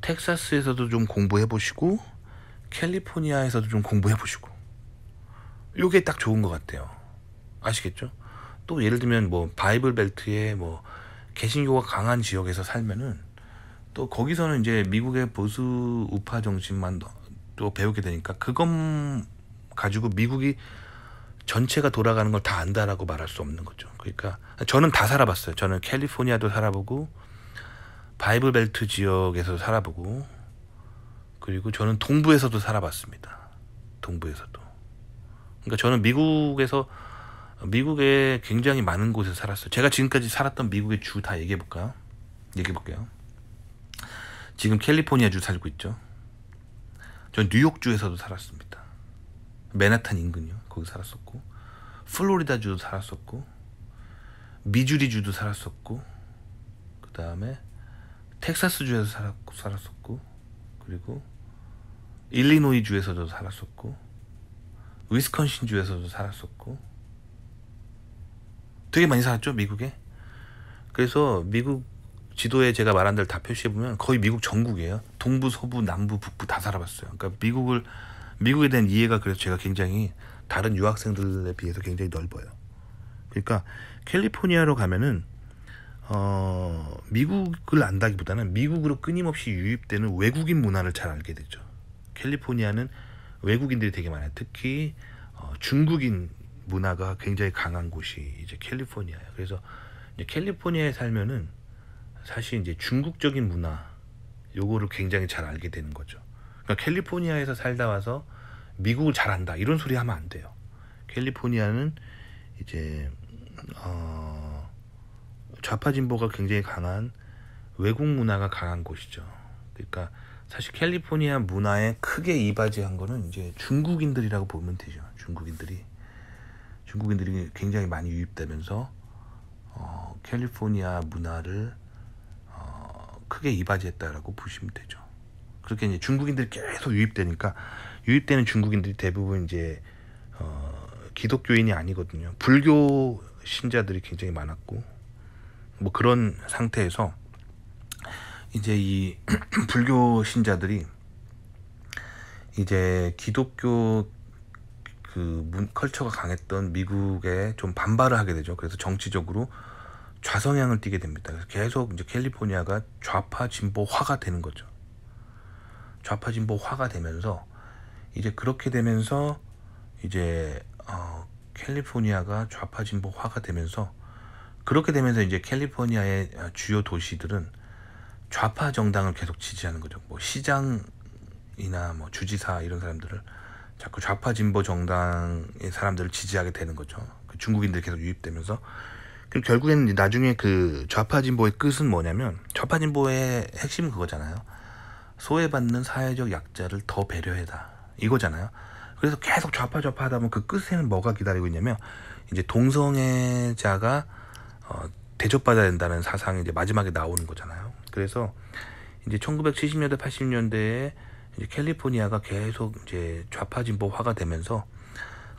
A: 텍사스에서도 좀 공부해 보시고 캘리포니아에서도 좀 공부해 보시고, 요게 딱 좋은 것 같아요. 아시겠죠? 또 예를 들면 뭐 바이블 벨트에 뭐 개신교가 강한 지역에서 살면은 또 거기서는 이제 미국의 보수 우파 정신만 또 배우게 되니까 그것 가지고 미국이 전체가 돌아가는 걸 다 안다라고 말할 수 없는 거죠. 그러니까 저는 다 살아봤어요. 저는 캘리포니아도 살아보고 바이블 벨트 지역에서 살아보고, 그리고 저는 동부에서도 살아봤습니다. 동부에서도. 그러니까 저는 미국에서 미국에 굉장히 많은 곳에 살았어요. 제가 지금까지 살았던 미국의 주 다 얘기해볼게요. 지금 캘리포니아주 살고 있죠. 전 뉴욕주에서도 살았습니다. 맨하탄 인근이요. 거기 살았었고, 플로리다주도 살았었고, 미주리주도 살았었고, 그 다음에 텍사스주에서 살았었고, 그리고 일리노이주에서도 살았었고, 위스콘신주에서도 살았었고, 되게 많이 살았죠, 미국에. 그래서 미국 지도에 제가 말한 데를 다 표시해보면 거의 미국 전국이에요. 동부, 서부, 남부, 북부 다 살아봤어요. 그러니까 미국에 대한 이해가 그래서 제가 굉장히 다른 유학생들에 비해서 굉장히 넓어요. 그러니까 캘리포니아로 가면은 미국을 안다기보다는 미국으로 끊임없이 유입되는 외국인 문화를 잘 알게 되죠. 캘리포니아는 외국인들이 되게 많아요. 특히 중국인 문화가 굉장히 강한 곳이 이제 캘리포니아예요. 그래서 이제 캘리포니아에 살면은 사실 이제 중국적인 문화 요거를 굉장히 잘 알게 되는 거죠. 그러니까 캘리포니아에서 살다 와서 미국을 잘 안다 이런 소리 하면 안 돼요. 캘리포니아는 이제 좌파 진보가 굉장히 강한 외국 문화가 강한 곳이죠. 그러니까 사실 캘리포니아 문화에 크게 이바지한 거는 이제 중국인들이라고 보면 되죠. 중국인들이 굉장히 많이 유입되면서 캘리포니아 문화를 크게 이바지했다라고 보시면 되죠. 그렇게 이제 중국인들이 계속 유입되니까 유입되는 중국인들이 대부분 이제 기독교인이 아니거든요. 불교 신자들이 굉장히 많았고 뭐 그런 상태에서 이제 이 불교 신자들이 이제 기독교 그 컬처가 강했던 미국에 좀 반발을 하게 되죠. 그래서 정치적으로 좌성향을 띠게 됩니다. 그래서 계속 이제 캘리포니아가 좌파 진보화가 되는 거죠. 좌파 진보화가 되면서 이제 그렇게 되면서 이제 캘리포니아가 좌파 진보화가 되면서 그렇게 되면서 이제 캘리포니아의 주요 도시들은 좌파 정당을 계속 지지하는 거죠. 뭐 시장이나 뭐 주지사 이런 사람들을 자꾸 좌파 진보 정당의 사람들을 지지하게 되는 거죠. 그 중국인들이 계속 유입되면서 그럼 결국에는 나중에 그 좌파 진보의 끝은 뭐냐면 좌파 진보의 핵심은 그거잖아요. 소외받는 사회적 약자를 더 배려해다 이거잖아요. 그래서 계속 좌파 하다 보면 그 끝에는 뭐가 기다리고 있냐면 이제 동성애자가 대접받아야 된다는 사상이 이제 마지막에 나오는 거잖아요. 그래서 이제 1970년대 80년대에 이제 캘리포니아가 계속 이제 좌파 진보화가 되면서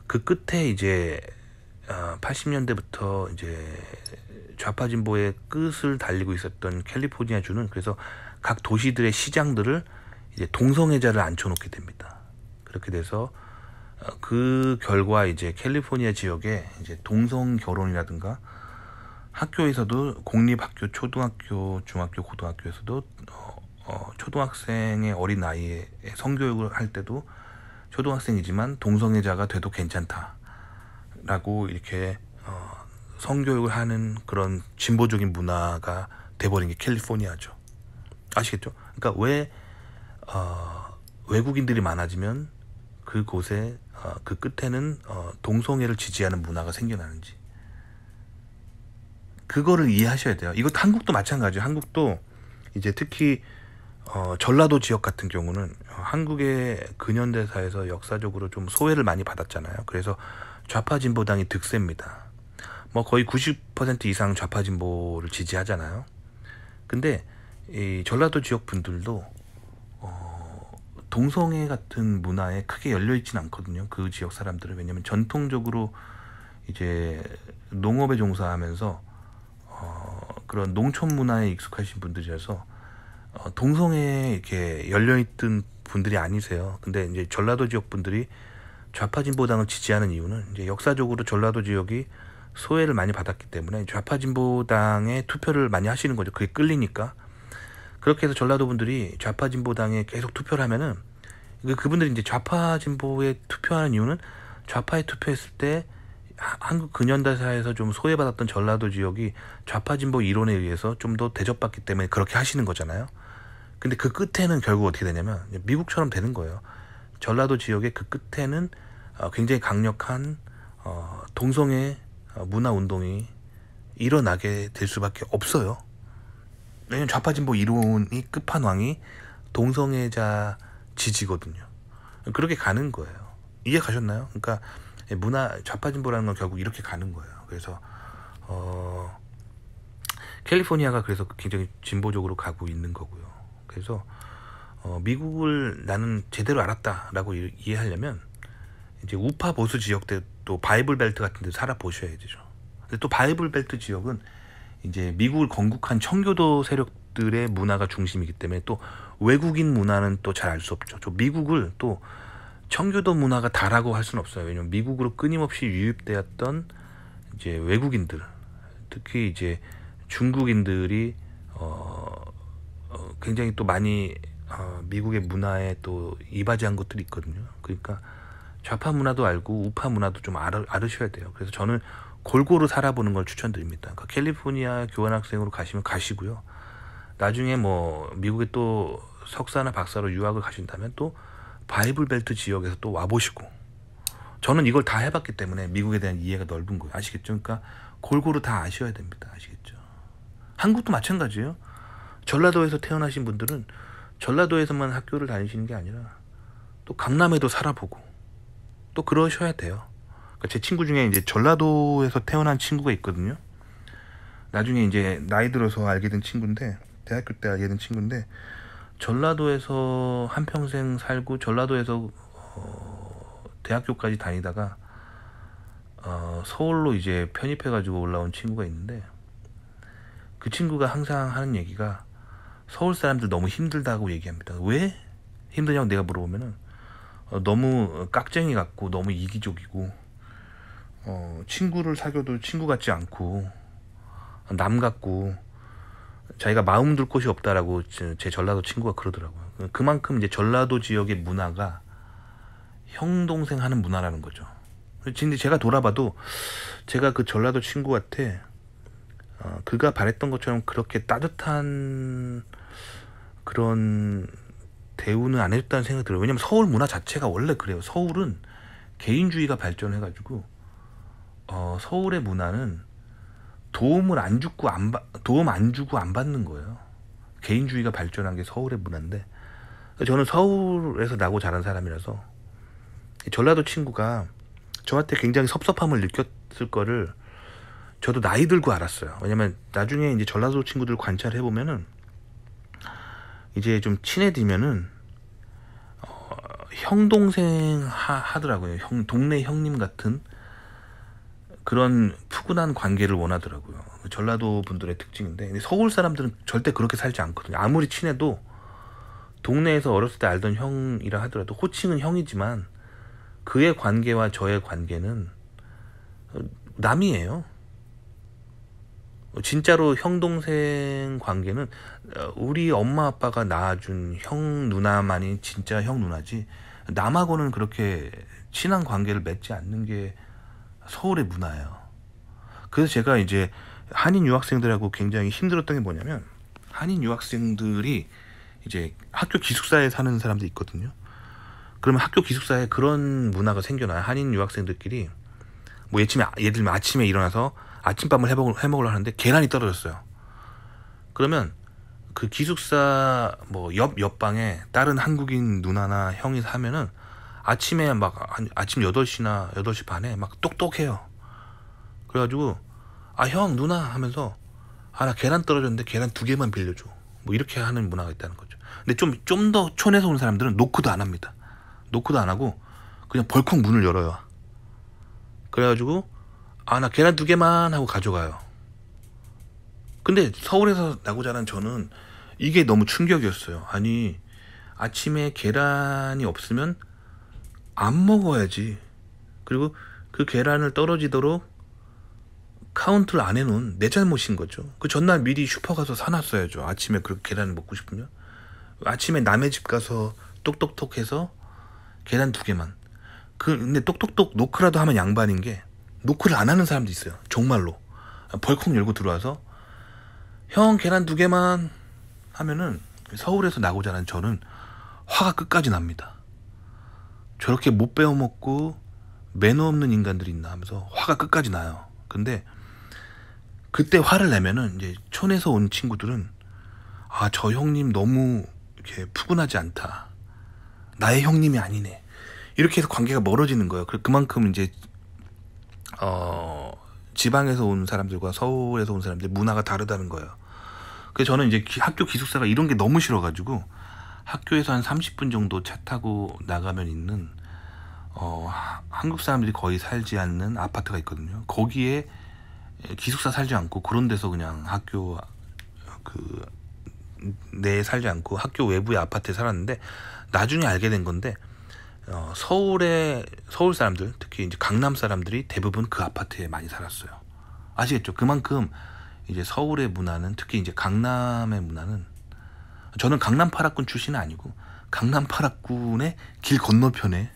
A: 그 끝에 이제 80년대부터 이제 좌파 진보의 끝을 달리고 있었던 캘리포니아 주는 그래서 각 도시들의 시장들을 이제 동성애자를 앉혀놓게 됩니다. 그렇게 돼서 그 결과 이제 캘리포니아 지역에 이제 동성 결혼이라든가 학교에서도 공립학교, 초등학교, 중학교, 고등학교에서도 초등학생의 어린 나이에 성교육을 할 때도 초등학생이지만 동성애자가 돼도 괜찮다라고 이렇게 성교육을 하는 그런 진보적인 문화가 돼버린 게 캘리포니아죠. 아시겠죠? 그러니까 왜 외국인들이 많아지면 그곳에 그 끝에는 동성애를 지지하는 문화가 생겨나는지 그거를 이해하셔야 돼요. 이것도 한국도 마찬가지예요. 한국도 이제 특히 전라도 지역 같은 경우는 한국의 근현대사에서 역사적으로 좀 소외를 많이 받았잖아요. 그래서 좌파 진보당이 득세입니다. 뭐 거의 90% 이상 좌파 진보를 지지하잖아요. 근데 이 전라도 지역 분들도 동성애 같은 문화에 크게 열려 있지는 않거든요. 그 지역 사람들은. 왜냐면 전통적으로 이제 농업에 종사하면서 그런 농촌 문화에 익숙하신 분들이라서 동성애에 이렇게 열려있던 분들이 아니세요. 근데 이제 전라도 지역 분들이 좌파 진보당을 지지하는 이유는 이제 역사적으로 전라도 지역이 소외를 많이 받았기 때문에 좌파 진보당에 투표를 많이 하시는 거죠. 그게 끌리니까. 그렇게 해서 전라도 분들이 좌파 진보당에 계속 투표를 하면은 그분들이 이제 좌파 진보에 투표하는 이유는 좌파에 투표했을 때 한국 근현대사에서 좀 소외받았던 전라도 지역이 좌파 진보 이론에 의해서 좀 더 대접받기 때문에 그렇게 하시는 거잖아요. 근데 그 끝에는 결국 어떻게 되냐면 미국처럼 되는 거예요. 전라도 지역의 그 끝에는 굉장히 강력한 동성애 문화 운동이 일어나게 될 수밖에 없어요. 왜냐면 좌파진보 이론이 끝판왕이 동성애자 지지거든요. 그렇게 가는 거예요. 이해 가셨나요? 그러니까 좌파진보라는 건 결국 이렇게 가는 거예요. 그래서 캘리포니아가 그래서 굉장히 진보적으로 가고 있는 거고요. 그래서 미국을 나는 제대로 알았다라고 이해하려면 이제 우파 보수 지역들 또 바이블 벨트 같은 데 살아보셔야 되죠. 근데 또 바이블 벨트 지역은 이제 미국을 건국한 청교도 세력들의 문화가 중심이기 때문에 또 외국인 문화는 또 잘 알 수 없죠. 미국을 또 청교도 문화가 다라고 할 수는 없어요. 왜냐면 미국으로 끊임없이 유입되었던 이제 외국인들, 특히 이제 중국인들이 굉장히 또 많이 미국의 문화에 또 이바지한 것들이 있거든요. 그러니까 좌파 문화도 알고 우파 문화도 좀 알으셔야 돼요. 그래서 저는 골고루 살아보는 걸 추천드립니다. 그러니까 캘리포니아 교환학생으로 가시면 가시고요. 나중에 뭐 미국에 또 석사나 박사로 유학을 가신다면 또 바이블 벨트 지역에서 또 와보시고, 저는 이걸 다 해봤기 때문에 미국에 대한 이해가 넓은 거예요. 아시겠죠? 그러니까 골고루 다 아셔야 됩니다. 아시겠죠? 한국도 마찬가지예요. 전라도에서 태어나신 분들은 전라도에서만 학교를 다니시는 게 아니라 또 강남에도 살아보고 또 그러셔야 돼요. 그러니까 제 친구 중에 이제 전라도에서 태어난 친구가 있거든요. 나중에 이제 나이 들어서 알게 된 친구인데, 대학교 때 알게 된 친구인데, 전라도에서 한평생 살고 전라도에서 대학교까지 다니다가 서울로 이제 편입해가지고 올라온 친구가 있는데, 그 친구가 항상 하는 얘기가 서울 사람들 너무 힘들다고 얘기합니다. 왜 힘드냐고 내가 물어보면은 너무 깍쟁이 같고 너무 이기적이고 친구를 사귀어도 친구 같지 않고 남 같고 자기가 마음 둘 곳이 없다라고 제 전라도 친구가 그러더라고요. 그만큼 이제 전라도 지역의 문화가 형 동생 하는 문화라는 거죠. 근데 제가 돌아봐도 제가 그 전라도 친구한테 그가 바랬던 것처럼 그렇게 따뜻한 그런 대우는 안 해줬다는 생각이 들어요. 왜냐면 서울 문화 자체가 원래 그래요. 서울은 개인주의가 발전해가지고 서울의 문화는 도움 안 주고 안 받는 거예요. 개인주의가 발전한 게 서울의 문화인데, 저는 서울에서 나고 자란 사람이라서 전라도 친구가 저한테 굉장히 섭섭함을 느꼈을 거를 저도 나이 들고 알았어요. 왜냐면 나중에 이제 전라도 친구들 관찰해 보면은 이제 좀 친해지면은 형 동생 하더라고요. 동네 형님 같은 그런 푸근한 관계를 원하더라고요. 전라도 분들의 특징인데, 근데 서울 사람들은 절대 그렇게 살지 않거든요. 아무리 친해도 동네에서 어렸을 때 알던 형이라 하더라도 호칭은 형이지만 그의 관계와 저의 관계는 남이에요. 진짜로 형 동생 관계는 우리 엄마 아빠가 낳아준 형 누나만이 진짜 형 누나지, 남하고는 그렇게 친한 관계를 맺지 않는 게 서울의 문화예요. 그래서 제가 이제 한인 유학생들하고 굉장히 힘들었던 게 뭐냐면, 한인 유학생들이 이제 학교 기숙사에 사는 사람들이 있거든요. 그러면 학교 기숙사에 그런 문화가 생겨나요. 한인 유학생들끼리 뭐 예를 들면 아침에 일어나서 아침밥을 해먹으려 하는데 계란이 떨어졌어요. 그러면 그 기숙사 뭐 옆방에 다른 한국인 누나나 형이 사면은 아침에 막 아침 8시나 8시 반에 막 똑똑해요. 그래가지고 형 누나 하면서 나 계란 떨어졌는데 계란 2개만 빌려줘, 뭐 이렇게 하는 문화가 있다는 거죠. 근데 좀 더 촌에서 온 사람들은 노크도 안 합니다. 노크도 안 하고 그냥 벌컥 문을 열어요. 그래가지고 나 계란 2개만 하고 가져가요. 근데 서울에서 나고 자란 저는 이게 너무 충격이었어요. 아니, 아침에 계란이 없으면 안 먹어야지. 그리고 그 계란을 떨어지도록 카운트를 안 해놓은 내 잘못인 거죠. 그 전날 미리 슈퍼 가서 사놨어야죠. 아침에 그렇게 계란을 먹고 싶으면. 아침에 남의 집 가서 똑똑똑 해서 계란 2개만. 근데 똑똑똑 노크라도 하면 양반인 게, 노크를 안 하는 사람도 있어요. 정말로 벌컥 열고 들어와서 형 계란 2개만 하면은, 서울에서 나고 자란 저는 화가 끝까지 납니다. 저렇게 못 배워먹고 매너 없는 인간들이 있나 하면서 화가 끝까지 나요. 근데 그때 화를 내면은 이제 촌에서 온 친구들은 아, 저 형님 너무 이렇게 푸근하지 않다. 나의 형님이 아니네. 이렇게 해서 관계가 멀어지는 거예요. 그만큼 이제 지방에서 온 사람들과 서울에서 온 사람들 문화가 다르다는 거예요. 그래서 저는 이제 학교 기숙사가 이런 게 너무 싫어가지고 학교에서 한 30분 정도 차 타고 나가면 있는 한국 사람들이 거의 살지 않는 아파트가 있거든요. 거기에 기숙사 살지 않고 그런 데서 그냥 학교 그 내에 살지 않고 학교 외부의 아파트에 살았는데 나중에 알게 된 건데 서울 사람들 특히 이제 강남 사람들이 대부분 그 아파트에 많이 살았어요. 아시겠죠? 그만큼 이제 서울의 문화는 특히 이제 강남의 문화는 저는 강남 8학군 출신은 아니고 강남 8학군의 길 건너편에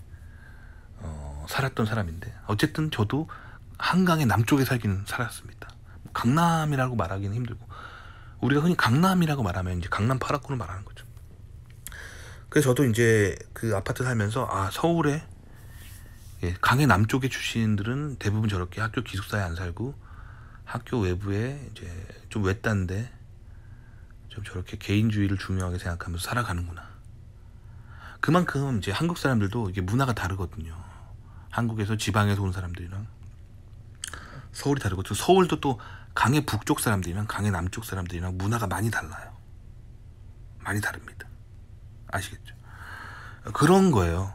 A: 살았던 사람인데 어쨌든 저도 한강의 남쪽에 살기는 살았습니다. 강남이라고 말하기는 힘들고 우리가 흔히 강남이라고 말하면 이제 강남 8학군을 말하는 거죠. 그래서 저도 이제 그 아파트 살면서 아, 서울에 강의 남쪽의 출신들은 대부분 저렇게 학교 기숙사에 안 살고 학교 외부에 이제 좀 외딴데 좀 저렇게 개인주의를 중요하게 생각하면서 살아가는구나. 그만큼 이제 한국 사람들도 이게 문화가 다르거든요. 한국에서 지방에서 온 사람들이랑 서울이 다르고 또 서울도 또 강의 북쪽 사람들이랑 강의 남쪽 사람들이랑 문화가 많이 달라요. 많이 다릅니다. 아시겠죠? 그런 거예요.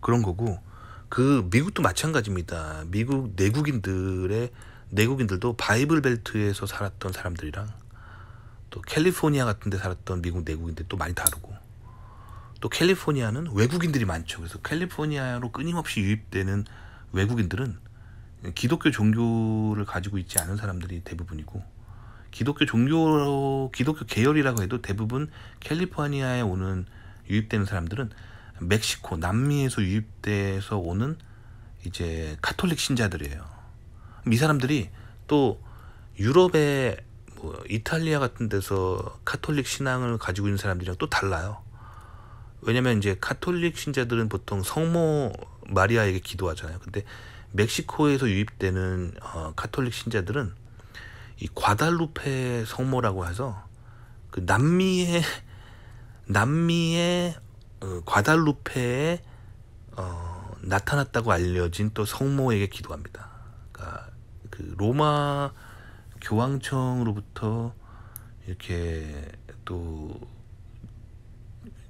A: 그런 거고 그 미국도 마찬가지입니다. 미국 내국인들도 바이블 벨트에서 살았던 사람들이랑 또 캘리포니아 같은 데 살았던 미국 내국인들 또 많이 다르고 또 캘리포니아는 외국인들이 많죠. 그래서 캘리포니아로 끊임없이 유입되는 외국인들은 기독교 종교를 가지고 있지 않은 사람들이 대부분이고 기독교 계열이라고 해도 대부분 캘리포니아에 오는 유입되는 사람들은 멕시코, 남미에서 유입돼서 오는 이제 카톨릭 신자들이에요. 이 사람들이 또 유럽의 뭐 이탈리아 같은 데서 카톨릭 신앙을 가지고 있는 사람들이랑 또 달라요. 왜냐면 이제 카톨릭 신자들은 보통 성모 마리아에게 기도하잖아요. 근데 멕시코에서 유입되는 카톨릭 신자들은 이 과달루페 성모라고 해서 그 남미의 과달루페에 나타났다고 알려진 또 성모에게 기도합니다. 그러니까 그 로마 교황청으로부터 이렇게 또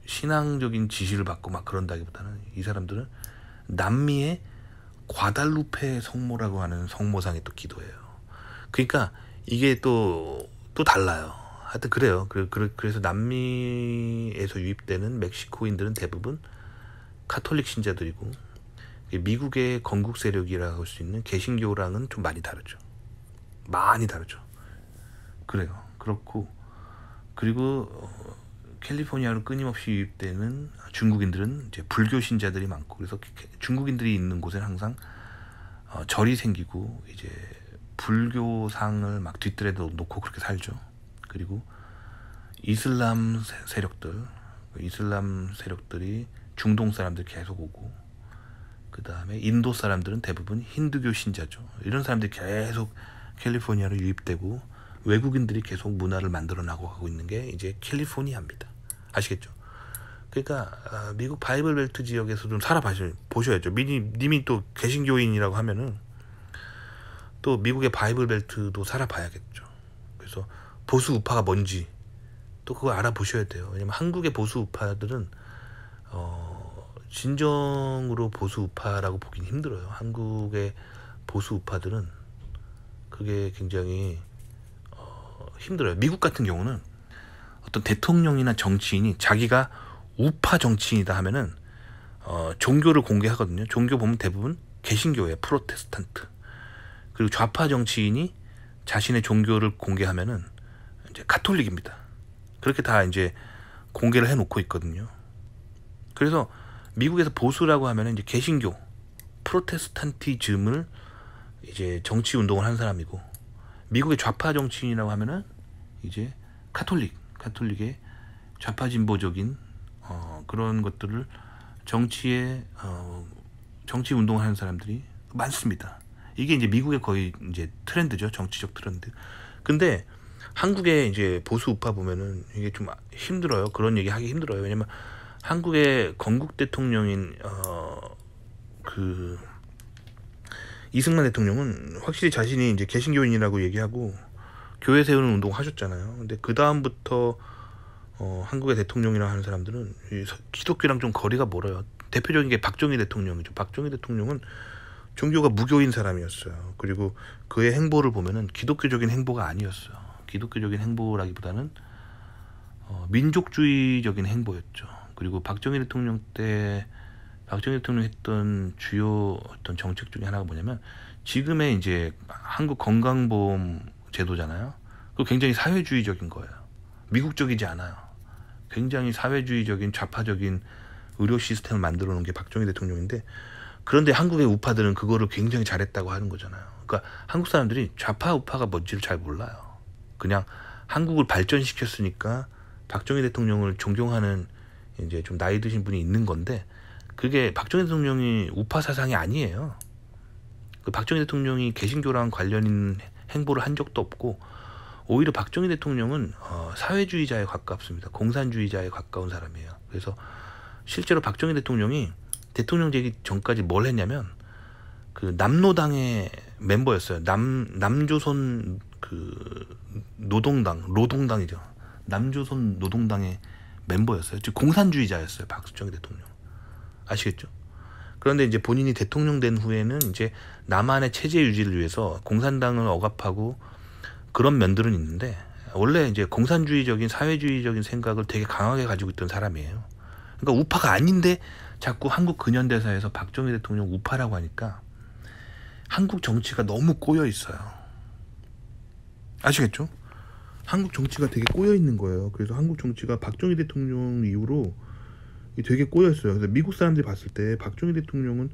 A: 신앙적인 지시를 받고 막 그런다기보다는 이 사람들은 남미의 과달루페 성모라고 하는 성모상에 또 기도해요. 그러니까 이게 또 달라요. 하여튼 그래요. 그래서 남미에서 유입되는 멕시코인들은 대부분 카톨릭 신자들이고 미국의 건국 세력이라고 할 수 있는 개신교랑은 좀 많이 다르죠. 많이 다르죠. 그래요. 그렇고 그리고 캘리포니아로 끊임없이 유입되는 중국인들은 이제 불교 신자들이 많고 그래서 중국인들이 있는 곳에는 항상 절이 생기고 이제 불교상을 막 뒷뜰에 놓고 그렇게 살죠. 그리고 이슬람 세력들이 중동 사람들 계속 오고 그 다음에 인도 사람들은 대부분 힌두교 신자죠. 이런 사람들이 계속 캘리포니아로 유입되고 외국인들이 계속 문화를 만들어 나가고 있는 게 이제 캘리포니아입니다. 아시겠죠? 그러니까 미국 바이블 벨트 지역에서 좀 보셔야죠. 님이 또 개신교인이라고 하면은 또 미국의 바이블 벨트도 살아봐야겠죠. 그래서 보수 우파가 뭔지 또 그거 알아보셔야 돼요. 왜냐면 한국의 보수 우파들은 진정으로 보수 우파라고 보긴 힘들어요. 한국의 보수 우파들은 그게 굉장히 힘들어요. 미국 같은 경우는 어떤 대통령이나 정치인이 자기가 우파 정치인이다 하면은 종교를 공개하거든요. 종교 보면 대부분 개신교예요. 프로테스탄트. 그리고 좌파 정치인이 자신의 종교를 공개하면은 이제 가톨릭입니다. 그렇게 다 이제 공개를 해놓고 있거든요. 그래서 미국에서 보수라고 하면은 이제 개신교, 프로테스탄티즘을 이제 정치 운동을 한 사람이고, 미국의 좌파 정치인이라고 하면은 이제 카톨릭의 좌파 진보적인 그런 것들을 정치 운동을 하는 사람들이 많습니다. 이게 이제 미국의 거의 이제 트렌드죠. 정치적 트렌드. 근데 한국의 이제 보수 우파 보면은 이게 좀 힘들어요. 그런 얘기 하기 힘들어요. 왜냐면 한국의 건국 대통령인 그 이승만 대통령은 확실히 자신이 이제 개신교인이라고 얘기하고 교회 세우는 운동 하셨잖아요. 근데 그 다음부터 한국의 대통령이라 하는 사람들은 기독교랑 좀 거리가 멀어요. 대표적인 게 박정희 대통령이죠. 박정희 대통령은 종교가 무교인 사람이었어요. 그리고 그의 행보를 보면은 기독교적인 행보가 아니었어요. 기독교적인 행보라기보다는 민족주의적인 행보였죠. 그리고 박정희 대통령 때 박정희 대통령이 했던 주요 어떤 정책 중에 하나가 뭐냐면 지금의 이제 한국 건강보험 제도잖아요. 그거 굉장히 사회주의적인 거예요. 미국적이지 않아요. 굉장히 사회주의적인 좌파적인 의료 시스템을 만들어 놓은 게 박정희 대통령인데, 그런데 한국의 우파들은 그거를 굉장히 잘했다고 하는 거잖아요. 그러니까 한국 사람들이 좌파 우파가 뭔지를 잘 몰라요. 그냥 한국을 발전시켰으니까 박정희 대통령을 존경하는 이제 좀 나이 드신 분이 있는 건데, 그게 박정희 대통령이 우파 사상이 아니에요. 그 박정희 대통령이 개신교랑 관련 있는 행보를 한 적도 없고, 오히려 박정희 대통령은 사회주의자에 가깝습니다. 공산주의자에 가까운 사람이에요. 그래서 실제로 박정희 대통령이 대통령 되기 전까지 뭘 했냐면 그 남노당의 멤버였어요. 남조선 그 노동당이죠. 남조선 노동당의 멤버였어요. 즉 공산주의자였어요. 박정희 대통령. 아시겠죠? 그런데 이제 본인이 대통령 된 후에는 이제 남한의 체제 유지를 위해서 공산당을 억압하고 그런 면들은 있는데, 원래 이제 공산주의적인 사회주의적인 생각을 되게 강하게 가지고 있던 사람이에요. 그러니까 우파가 아닌데 자꾸 한국 근현대사에서 박정희 대통령 우파라고 하니까 한국 정치가 너무 꼬여 있어요. 아시겠죠? 한국 정치가 되게 꼬여 있는 거예요. 그래서 한국 정치가 박정희 대통령 이후로 되게 꼬여 있어요. 그래서 미국 사람들이 봤을 때 박정희 대통령은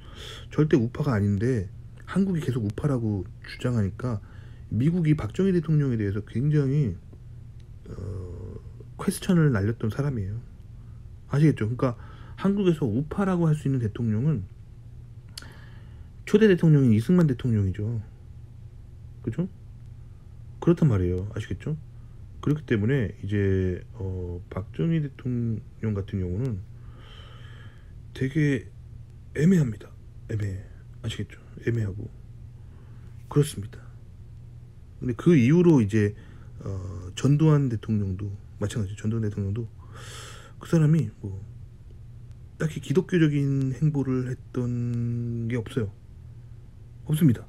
A: 절대 우파가 아닌데 한국이 계속 우파라고 주장하니까 미국이 박정희 대통령에 대해서 굉장히 퀘스천을 날렸던 사람이에요. 아시겠죠? 그러니까 한국에서 우파라고 할 수 있는 대통령은 초대 대통령인 이승만 대통령이죠. 그죠? 그렇단 말이에요. 아시겠죠? 그렇기 때문에 이제 박정희 대통령 같은 경우는 되게 애매합니다. 애매해. 아시겠죠? 애매하고 그렇습니다. 근데 그 이후로 이제 전두환 대통령도 마찬가지. 전두환 대통령도 그 사람이 뭐 딱히 기독교적인 행보를 했던 게 없어요. 없습니다.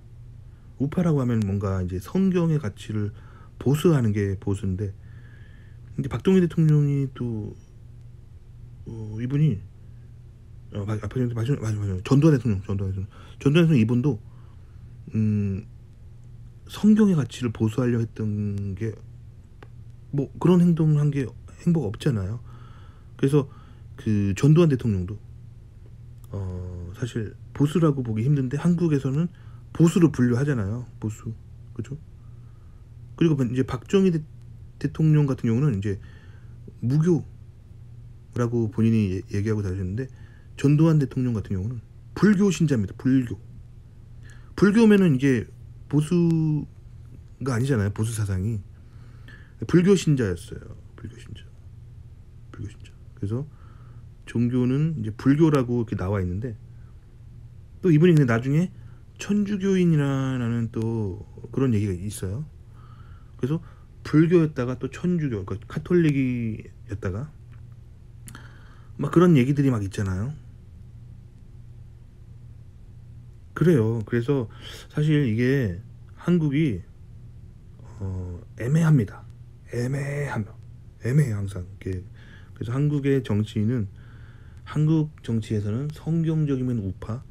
A: 우파라고 하면 뭔가 이제 성경의 가치를 보수하는 게 보수인데, 근데 박정희 대통령이 또 이분이 전두환 대통령 이분도 성경의 가치를 보수하려 했던 게 뭐 그런 행동한 게 행보가 없잖아요. 그래서 그 전두환 대통령도 사실 보수라고 보기 힘든데 한국에서는 보수로 분류하잖아요. 보수. 그죠? 그리고 이제 박정희 대통령 같은 경우는 이제 무교라고 본인이 얘기하고 다니셨는데, 전두환 대통령 같은 경우는 불교 신자입니다. 불교면은 이게 보수가 아니잖아요. 보수 사상이. 불교 신자였어요. 불교 신자. 그래서 종교는 이제 불교라고 이렇게 나와 있는데, 또 이분이 근데 나중에 천주교인이라는 또 그런 얘기가 있어요. 그래서 불교였다가 또 천주교, 그러니까 카톨릭이었다가 막 그런 얘기들이 막 있잖아요. 그래요. 그래서 사실 이게 한국이 애매합니다. 애매해요 항상. 그래서 한국의 정치인은, 한국 정치에서는 성경적이면 우파,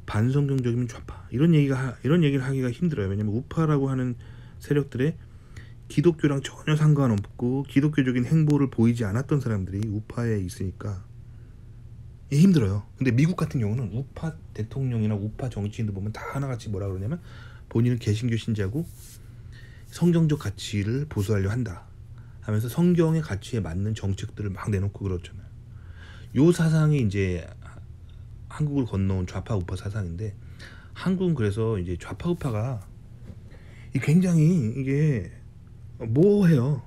A: 반성경적이면 좌파, 이런 얘기를 하기가 힘들어요. 왜냐면 우파라고 하는 세력들의 기독교랑 전혀 상관없고 기독교적인 행보를 보이지 않았던 사람들이 우파에 있으니까 힘들어요. 근데 미국 같은 경우는 우파 대통령이나 우파 정치인들 보면 다 하나같이 뭐라 그러냐면 본인은 개신교 신자고 성경적 가치를 보수하려 한다 하면서 성경의 가치에 맞는 정책들을 막 내놓고 그렇잖아요. 요 사상이 이제 한국을 건너온 좌파 우파 사상인데, 한국은 그래서 이제 좌파 우파가 굉장히 이게 모호해요.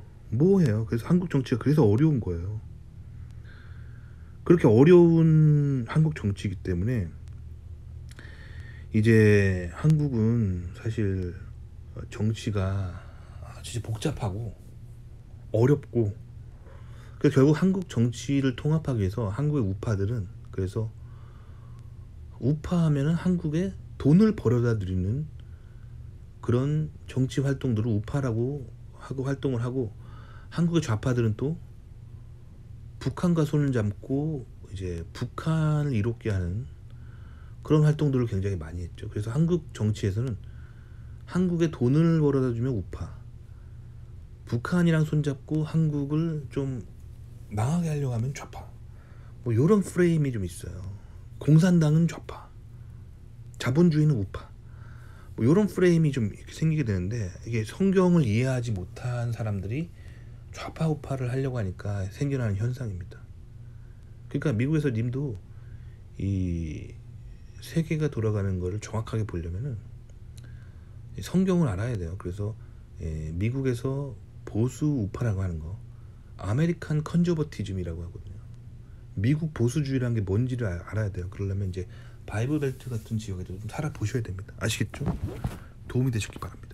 A: 그래서 한국 정치가 그래서 어려운 거예요. 그렇게 어려운 한국 정치이기 때문에 이제 한국은 사실 정치가 진짜 복잡하고 어렵고, 그래서 결국 한국 정치를 통합하기 위해서 한국의 우파들은, 그래서 우파하면은 한국에 돈을 벌어다 들이는 그런 정치 활동들을 우파라고 하고 활동을 하고, 한국의 좌파들은 또 북한과 손을 잡고 이제 북한을 이롭게 하는 그런 활동들을 굉장히 많이 했죠. 그래서 한국 정치에서는 한국에 돈을 벌어다 주면 우파, 북한이랑 손잡고 한국을 좀 망하게 하려고 하면 좌파, 뭐 이런 프레임이 좀 있어요. 공산당은 좌파, 자본주의는 우파, 뭐 이런 프레임이 좀 이렇게 생기게 되는데, 이게 성경을 이해하지 못한 사람들이 좌파 우파를 하려고 하니까 생겨나는 현상입니다. 그러니까 미국에서 님도 이 세계가 돌아가는 거를 정확하게 보려면은 성경을 알아야 돼요. 그래서 미국에서 보수 우파라고 하는 거 아메리칸 컨저버티즘이라고 하거든요. 미국 보수주의라는 게 뭔지를 알아야 돼요. 그러려면 이제 바이블 벨트 같은 지역에도 좀 살아보셔야 됩니다. 아시겠죠? 도움이 되셨기 바랍니다.